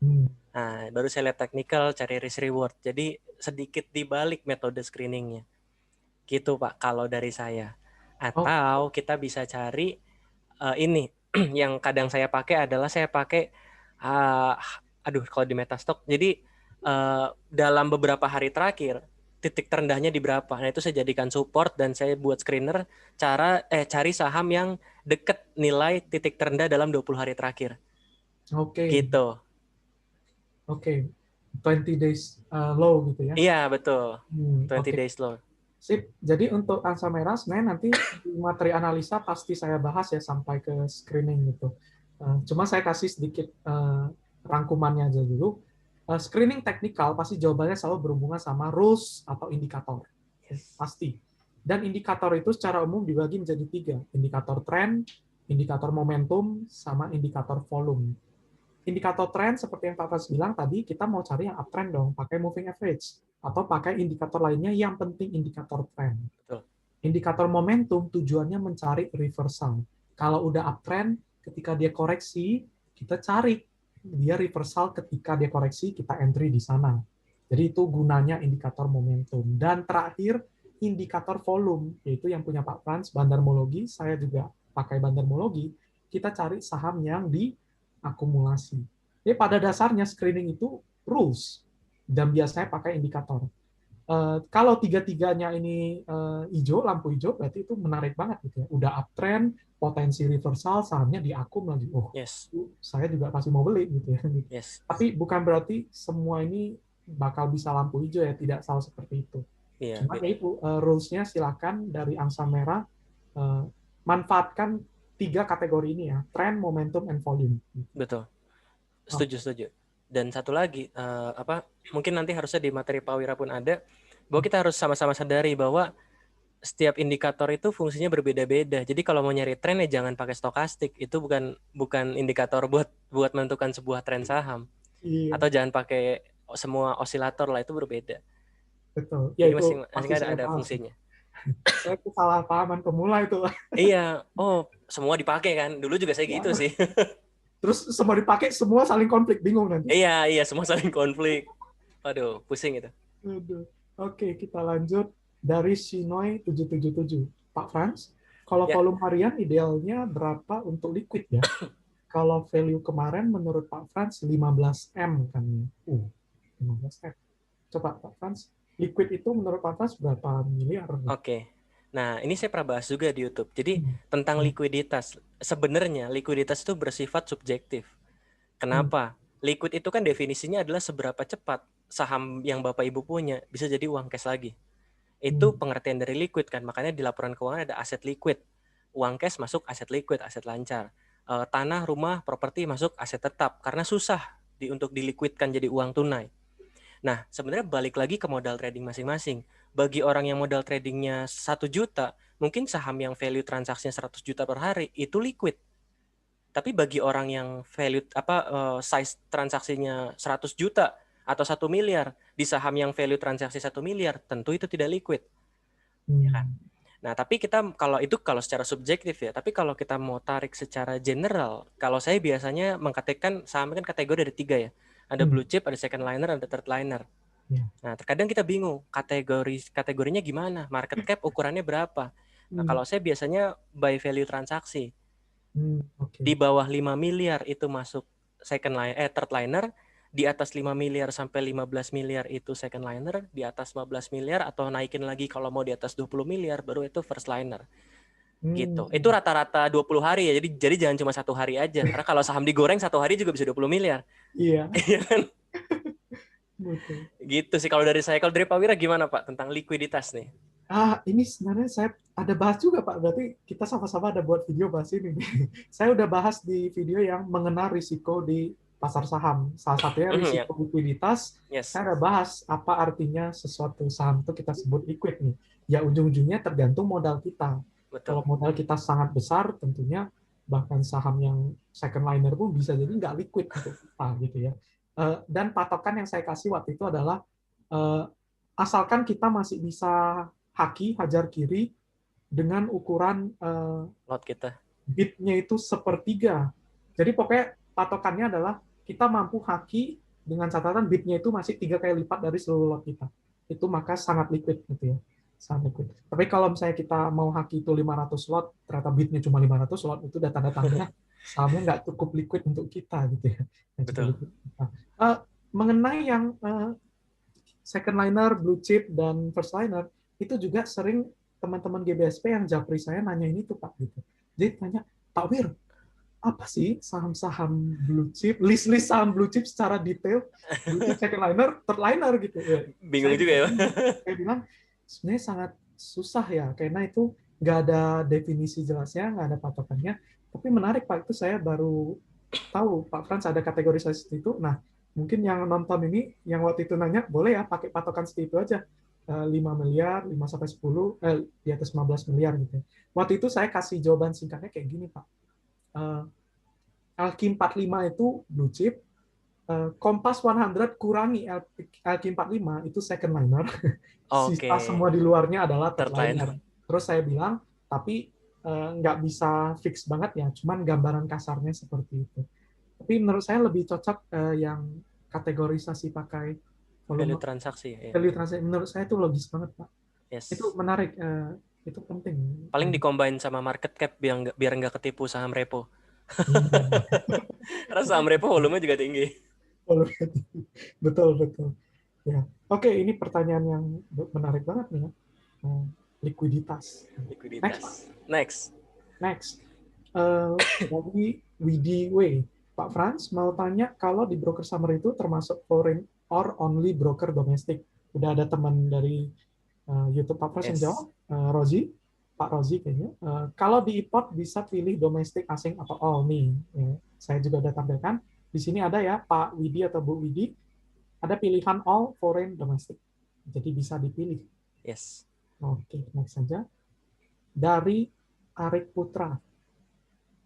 Hmm. Nah, baru saya lihat technical, cari risk reward. Jadi sedikit dibalik metode screeningnya. Gitu Pak, kalau dari saya. Oh, Atau kita bisa cari ini yang kadang saya pakai adalah saya pakai uh, kalau di Metastock. Jadi dalam beberapa hari terakhir titik terendahnya di berapa. Nah, itu saya jadikan support dan saya buat screener cari saham yang deket nilai titik terendah dalam 20 hari terakhir. oke, Gitu. oke. 20 days low gitu ya. Iya, betul. 20 Oke, days low. sip. Jadi untuk angsa merah sebenarnya nanti di materi analisa pasti saya bahas ya sampai ke screening gitu. Cuma saya kasih sedikit rangkumannya aja dulu. Screening teknikal pasti jawabannya selalu berhubungan sama rules atau indikator. Yes. Pasti. Dan indikator itu secara umum dibagi menjadi 3. Indikator tren, indikator momentum, sama indikator volume. Indikator tren seperti yang Pak Fas bilang tadi, kita mau cari yang uptrend dong, pakai moving average. Atau pakai indikator lainnya yang penting indikator tren. Betul. Indikator momentum tujuannya mencari reversal. Kalau udah uptrend, ketika dia koreksi, kita cari dia reversal ketika dia koreksi, kita entry di sana. Jadi itu gunanya indikator momentum. Dan terakhir, indikator volume, yaitu yang punya Pak Frans, bandarmologi, saya juga pakai bandarmologi, kita cari saham yang diakumulasi. Jadi pada dasarnya screening itu rules, dan biasanya pakai indikator. Kalau tiga-tiganya ini hijau, lampu hijau, berarti itu menarik banget gitu ya. Udah uptrend, potensi reversal, sahamnya diakum lagi. Oh, Yes. saya juga pasti mau beli gitu ya. Yes. Tapi bukan berarti semua ini bakal bisa lampu hijau ya, tidak selalu seperti itu. Iya, Cuma ya itu rules-nya silakan dari angsa merah eh, manfaatkan tiga kategori ini ya, trend, momentum, and volume. betul. Oh, Setuju. Dan satu lagi, mungkin nanti harusnya di materi Pak Wira pun ada, bahwa kita harus sama-sama sadari bahwa setiap indikator itu fungsinya berbeda-beda. Jadi kalau mau nyari tren ya jangan pakai stokastik. Itu bukan bukan indikator buat menentukan sebuah tren saham. iya, Atau jangan pakai semua osilator lah, itu berbeda. betul. Ya Jadi itu masing-masing pasti saya ada bahas. fungsinya. Saya kesalahpahaman pemula itu. Iya, semua dipakai kan. Dulu juga saya gitu sih. Terus semua dipakai, semua saling konflik, bingung nanti. Iya, semua saling konflik. Waduh, pusing itu. Aduh. Oke, kita lanjut dari Shinoy 777. Pak Frans, kalau Ya, volume harian idealnya berapa untuk liquid ya? Kalau value kemarin menurut Pak Frans 15 M kan ya. 15 M. Coba Pak Frans, liquid itu menurut Pak Frans berapa miliar? oke. Nah, ini saya pernah bahas juga di YouTube. Jadi, Hmm. tentang Hmm. likuiditas. Sebenarnya likuiditas itu bersifat subjektif. Hmm. Kenapa? Liquid itu kan definisinya adalah seberapa cepat saham yang Bapak Ibu punya bisa jadi uang cash lagi. Itu Hmm. pengertian dari liquid kan. Makanya di laporan keuangan ada aset liquid. Uang cash masuk aset liquid, aset lancar. Tanah, rumah, properti masuk aset tetap. Karena susah untuk diliquidkan jadi uang tunai. Nah, sebenarnya balik lagi ke modal trading masing-masing. Bagi orang yang modal tradingnya 1 juta, mungkin saham yang value transaksinya 100 juta per hari itu liquid. Tapi bagi orang yang size transaksinya 100 juta atau 1 miliar di saham yang value transaksi 1 miliar, tentu itu tidak liquid. Ya kan? Hmm. Nah, tapi kalau secara subjektif ya, tapi kalau kita mau tarik secara general, kalau saya biasanya mengkategorikan saham kan kategori ada 3 ya. Ada Hmm. blue chip, ada second liner, ada third liner. Ya. Nah, terkadang kita bingung kategorinya gimana, market cap ukurannya berapa. Nah, Hmm. kalau saya biasanya by value transaksi. Hmm. Di Oke. bawah 5 miliar itu masuk third liner, di atas 5 miliar sampai 15 miliar itu second liner, di atas 15 miliar atau naikin lagi kalau mau di atas 20 miliar baru itu first liner. Gitu. Itu Hmm. rata-rata 20 hari ya. Jadi jangan cuma 1 hari aja. Karena kalau saham digoreng 1 hari juga bisa 20 miliar. Iya, Iya kan? betul. Gitu sih kalau dari saya. Kalau dari Pak Wira gimana Pak tentang likuiditas nih? Ini sebenarnya saya ada bahas juga, Pak. Berarti kita sama-sama ada buat video bahas ini. Saya udah bahas di video yang mengenal risiko di pasar saham. Salah satunya Ya. risiko likuiditas. Yes. Saya udah bahas apa artinya sesuatu saham itu kita sebut liquid nih. Ya ujung-ujungnya tergantung modal kita. Betul. Kalau modal kita sangat besar, tentunya bahkan saham yang second liner pun bisa jadi nggak liquid untuk kita gitu ya. Dan patokan yang saya kasih waktu itu adalah asalkan kita masih bisa haki, hajar kiri, dengan ukuran Lot kita. bit-nya itu sepertiga. Jadi pokoknya patokannya adalah kita mampu haki dengan catatan bit-nya itu masih 3 kali lipat dari seluruh lot kita. Itu maka sangat liquid gitu ya. Sangat liquid. Tapi kalau misalnya kita mau haki itu 500 lot, ternyata bit-nya cuma 500 lot, itu udah tanda-tandanya sahamnya nggak cukup liquid untuk kita gitu ya. Nggak cukup Betul. liquid. Mengenai yang second liner, blue chip, dan first liner, itu juga sering teman-teman GBSP yang japri saya nanya ini tuh Pak gitu. Jadi tanya, Pak Wir, apa sih saham-saham blue chip, list-list saham blue chip secara detail, blue chip, second liner, third liner gitu. Ya, Bingung saya juga juga ya. bingung. Saya bilang sebenarnya sangat susah ya, karena itu nggak ada definisi jelasnya, nggak ada patokannya. Tapi menarik Pak, itu saya baru tahu Pak Frans ada kategorisasi itu. Nah, mungkin yang nonton ini, yang waktu itu nanya, boleh ya pakai patokan seperti itu aja. 5 miliar, 5 sampai 10, di atas 15 miliar gitu. Waktu itu saya kasih jawaban singkatnya kayak gini, Pak. LQ45 itu blue chip, Kompas 100 kurangi LQ45 itu second liner, sisa Oke. semua di luarnya adalah third Third line. liner. Terus saya bilang, tapi nggak bisa fix banget ya, cuman gambaran kasarnya seperti itu. Tapi menurut saya lebih cocok yang kategorisasi pakai Value volume transaksi ya. value transaksi. Menurut saya itu logis banget, Pak. Itu Yes. menarik, itu penting. Paling dicombine sama market cap biar nggak ketipu saham repo. Hmm. Karena saham repo volumenya juga tinggi. Betul, betul. Ya. Oke, ini pertanyaan yang menarik banget nih ya. Eh, Likuiditas. Next, Pak. Likuiditas. Next. Next. Dari Widi W. Pak Franz mau tanya kalau di broker summer itu termasuk foreign or only broker domestik. Udah ada teman dari YouTube Pak Franz yang jawab. Yes. Rozi, Pak Rozi kayaknya. Kalau di IPOT bisa pilih domestik, asing, atau all nih. Ya, saya juga udah tampilkan. Di sini ada ya Pak Widi atau Bu Widi. Ada pilihan all foreign domestic. Jadi bisa dipilih. Yes. Oke, next saja. Dari Arik Putra.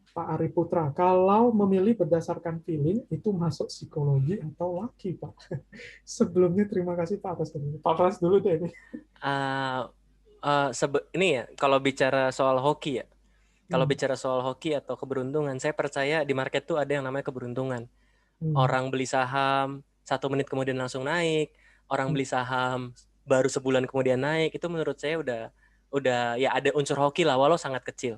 Pak Ari Putra, kalau memilih berdasarkan feeling itu masuk psikologi atau laki, Pak? Sebelumnya terima kasih Pak atas ini. Pak Frans dulu deh ini. Uh, ini ya, kalau bicara soal hoki ya, kalau Hmm. bicara soal hoki atau keberuntungan, saya percaya di market tuh ada yang namanya keberuntungan. Hmm. Orang beli saham 1 menit kemudian langsung naik, orang Hmm. beli saham baru sebulan kemudian naik, itu menurut saya udah ya ada unsur hoki lah, walau sangat kecil.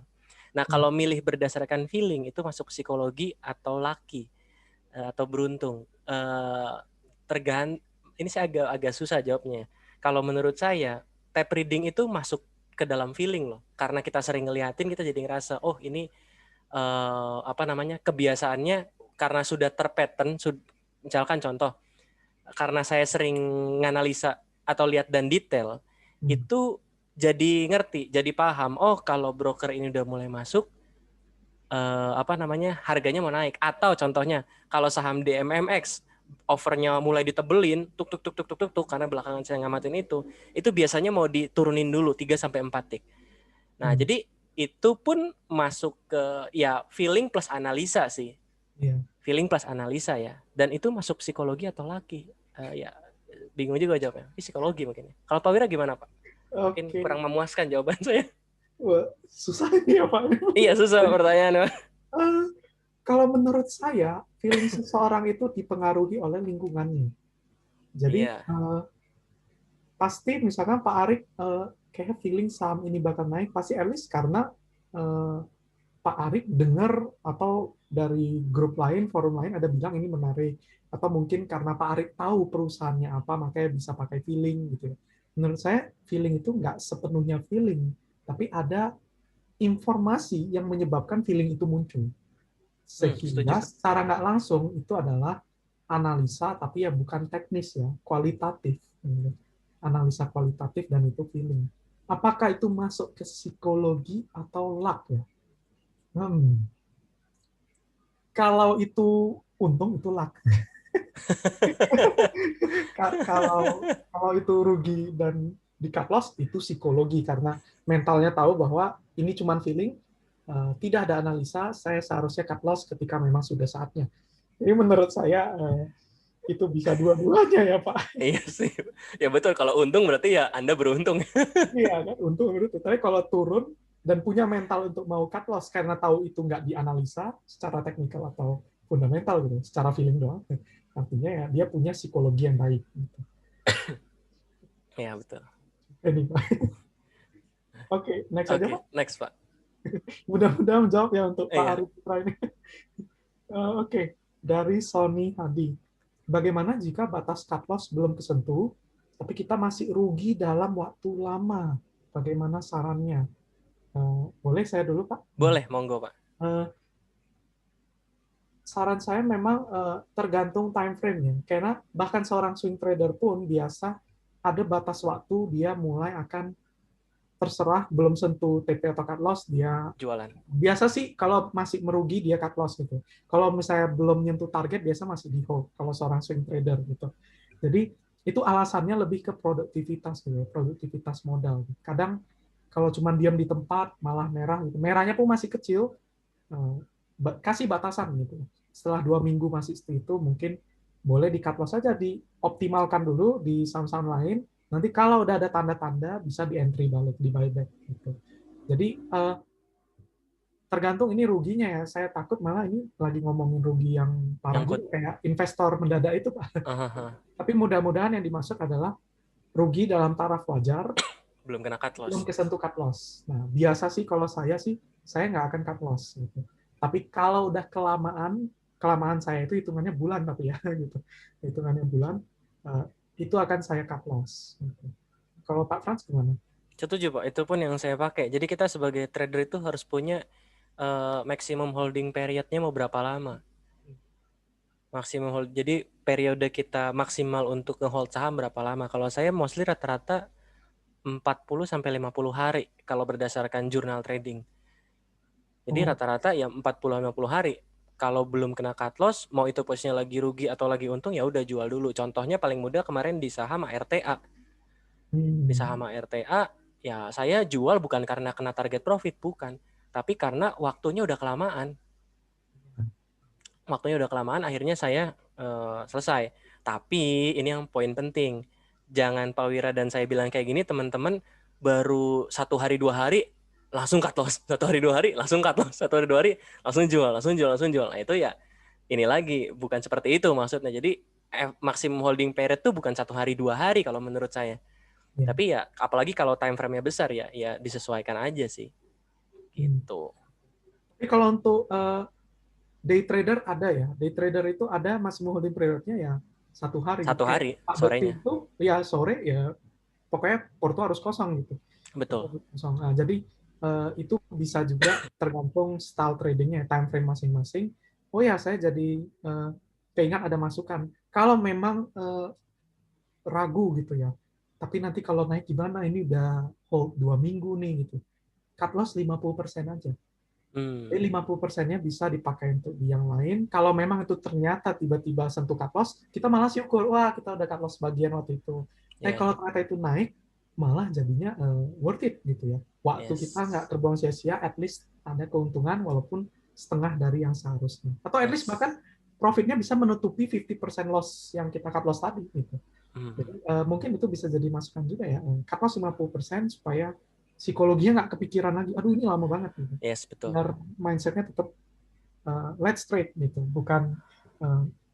Nah, Hmm. kalau milih berdasarkan feeling itu masuk psikologi atau lucky atau beruntung. Ini saya agak susah jawabnya. Kalau menurut saya, tap reading itu masuk ke dalam feeling loh. Karena kita sering ngeliatin, kita jadi ngerasa, oh ini apa namanya kebiasaannya karena sudah terpattern. Misalkan contoh, karena saya sering nganalisa atau lihat dan detail, Hmm. itu jadi ngerti, jadi paham. Oh kalau broker ini udah mulai masuk, apa namanya harganya mau naik. Atau contohnya kalau saham DMMX overnya mulai ditebelin tuk karena belakangan saya ngamatin itu biasanya mau diturunin dulu 3 sampai 4 tik. Nah, Hmm. jadi itu pun masuk ke ya feeling plus analisa sih. Iya. Feeling plus analisa ya. Dan itu masuk psikologi atau laki? Ya bingung juga jawabnya. Ini psikologi mungkin. Kalau Pak Wira gimana, Pak? Mungkin Oke. kurang memuaskan jawaban saya. Wah, susah ini ya Pak. Iya, susah Jadi, pertanyaan. eh, kalau menurut saya, feeling seseorang itu dipengaruhi oleh lingkungannya. Jadi, Iya. pasti misalkan Pak Arik kayak feeling saham ini bakal naik, pasti at least karena eh, Pak Arik dengar atau dari grup lain, forum lain ada bilang ini menarik, atau mungkin karena Pak Arik tahu perusahaannya apa, makanya bisa pakai feeling gitu. Menurut saya feeling itu nggak sepenuhnya feeling, tapi ada informasi yang menyebabkan feeling itu muncul. Setuju. Sehingga secara nggak langsung itu adalah analisa, tapi ya bukan teknis ya, kualitatif. Analisa kualitatif dan itu feeling. Apakah itu masuk ke psikologi atau luck ya? Hmm. Kalau itu untung itu luck. Kalau itu rugi dan di cut loss itu psikologi karena mentalnya tahu bahwa ini cuma feeling, tidak ada analisa, saya seharusnya cut loss ketika memang sudah saatnya. Jadi menurut saya itu bisa dua-duanya ya Pak. Iya sih. Ya betul, kalau untung berarti ya Anda beruntung. Iya kan, untung itu. Tapi kalau turun dan punya mental untuk mau cut loss karena tahu itu nggak dianalisa secara teknikal atau fundamental gitu, secara feeling doang, artinya ya dia punya psikologi yang baik. Gitu. Ya betul. Ini Pak. Oke, next aja Pak. Oke, next Pak. Mudah-mudahan menjawab ya untuk Pak Iya. Arif Putra ini. Oke, dari Sony Hadi. Bagaimana jika batas cut loss belum kesentuh, tapi kita masih rugi dalam waktu lama? Bagaimana sarannya? Boleh saya dulu, Pak? Boleh, monggo Pak. Eh, Saran saya memang tergantung time frame-nya. Karena bahkan seorang swing trader pun biasa ada batas waktu dia mulai akan terserah belum sentuh TP atau cut loss dia Jualan. biasa sih kalau masih merugi dia cut loss gitu. Kalau misalnya belum nyentuh target biasa masih di hold kalau seorang swing trader gitu. Jadi itu alasannya lebih ke produktivitas gitu, produktivitas modal. Kadang kalau cuma diam di tempat malah merah gitu. Merahnya pun masih kecil, eh, kasih batasan gitu. Setelah 2 minggu masih seperti itu mungkin boleh di cut loss saja, dioptimalkan dulu di saham-saham lain. Nanti kalau udah ada tanda-tanda bisa di entry balik, di buyback gitu. Jadi tergantung ini ruginya ya. Saya takut malah ini lagi ngomongin rugi yang parah Nyangkut. juga kayak investor mendadak itu, Pak. Tapi mudah-mudahan yang dimaksud adalah rugi dalam taraf wajar, Belum kena cut belum loss. kesentuh cut loss. Nah, biasa sih kalau saya nggak akan cut loss. Gitu. Tapi kalau udah kelamaan saya itu hitungannya bulan tapi ya gitu. Hitungannya bulan, itu akan saya cut loss. Gitu. Kalau Pak Frans gimana? Setuju Pak, itu pun yang saya pakai. Jadi kita sebagai trader itu harus punya maximum holding periodnya mau berapa lama. Maksimum hold. Jadi periode kita maksimal untuk nge-hold saham berapa lama. Kalau saya mostly rata-rata 40 sampai 50 hari kalau berdasarkan jurnal trading. Jadi Oh, rata-rata ya 40-50 hari. Kalau belum kena cut loss, mau itu posisinya lagi rugi atau lagi untung, ya udah jual dulu. Contohnya paling mudah kemarin di saham ARTA. Di saham ARTA, ya saya jual bukan karena kena target profit, bukan. Tapi karena waktunya udah kelamaan. Waktunya udah kelamaan, akhirnya saya selesai. Tapi ini yang poin penting. Jangan Pak Wira dan saya bilang kayak gini, teman-teman baru 1 hari 2 hari langsung cut loss, 1 hari 2 hari langsung cut loss, 1 hari 2 hari langsung jual, langsung jual, langsung jual. Nah itu ya ini lagi bukan seperti itu maksudnya. Jadi maksimum holding period itu bukan 1 hari 2 hari kalau menurut saya. ya. Tapi ya apalagi kalau time frame-nya besar ya disesuaikan aja sih. Gitu. Tapi kalau untuk day trader ada ya. Day trader itu ada maximum holding periodnya ya 1 hari. Satu Kayak hari Pak Bekti sorenya. itu ya sore ya pokoknya porto harus kosong gitu. Porto Betul. harus kosong. Nah, jadi itu bisa juga tergantung style tradingnya, time frame masing-masing. Oh ya, saya jadi keingat ada masukan. Kalau memang ragu gitu ya, tapi nanti kalau naik gimana? Ini udah hold 2 minggu nih gitu. Cut loss 50% aja. Jadi 50%-nya bisa dipakai untuk di yang lain. Kalau memang itu ternyata tiba-tiba sentuh cut loss, kita malah syukur, wah kita udah cut loss bagian waktu itu. Ya, Kalau ternyata itu naik, malah jadinya worth it gitu ya. Waktu kita nggak yes. terbuang sia-sia, at least ada keuntungan walaupun setengah dari yang seharusnya. Atau at least Yes. bahkan profitnya bisa menutupi 50% loss yang kita cut loss tadi. Gitu. Jadi mungkin itu bisa jadi masukan juga ya. Cut loss 50% supaya psikologinya nggak kepikiran lagi, aduh ini lama banget. Gitu. Yes, betul. Biar mindsetnya tetap let's trade gitu, bukan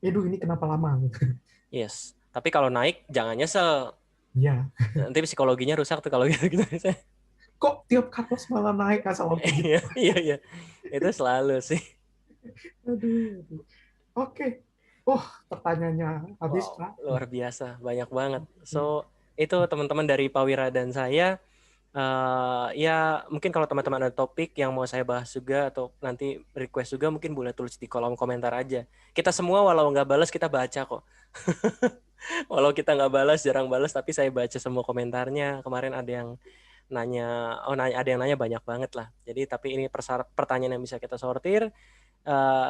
aduh ini kenapa lama gitu. Yes. Tapi kalau naik jangan nyesel. Iya. Nanti psikologinya rusak tuh kalau gitu. Kok tiap cut loss malah naik asal gitu. Iya, iya, iya. Itu selalu sih. Aduh, aduh. Oke. Oh, pertanyaannya habis, Wow, Pak. luar biasa, banyak banget. Oke. So, itu teman-teman dari Pawira dan saya. Ya, mungkin kalau teman-teman ada topik yang mau saya bahas juga atau nanti request juga mungkin boleh tulis di kolom komentar aja. Kita semua walau nggak balas kita baca kok. Walau kita nggak balas, jarang balas, tapi saya baca semua komentarnya. Kemarin ada yang nanya, ada yang nanya banyak banget lah. Jadi tapi ini pertanyaan yang bisa kita sortir.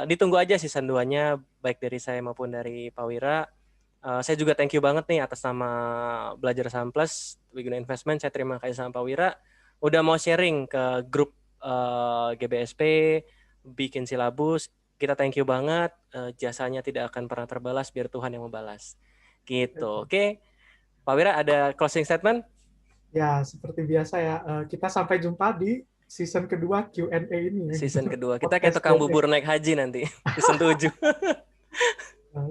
Ditunggu aja season 2-nya baik dari saya maupun dari Pak Wira. Saya juga thank you banget nih atas nama Belajar Saham Plus Wiguna Investment. Saya terima kasih sama Pak Wira udah mau sharing ke grup GBSP, bikin silabus. Kita thank you banget. Jasanya tidak akan pernah terbalas, biar Tuhan yang membalas. Gitu. Oke. Pak Wira ada closing statement? Ya, seperti biasa ya, kita sampai jumpa di season kedua Q&A ini ya, gitu. Season kedua. Kita kayak Podcast tukang Q&A. bubur naik haji nanti. Season 7.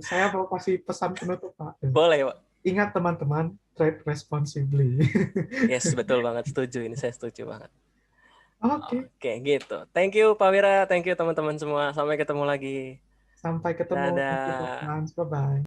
Saya mau kasih pesan penutup, Pak. Boleh, Pak. Ingat teman-teman, trade responsibly. Yes, betul banget. Setuju. Ini saya setuju banget. Oke, Oke, gitu. Thank you, Pak Wira. Thank you, teman-teman semua. Sampai ketemu lagi. sampai ketemu. Thank you, Pak Dadah. Frans. Bye-bye.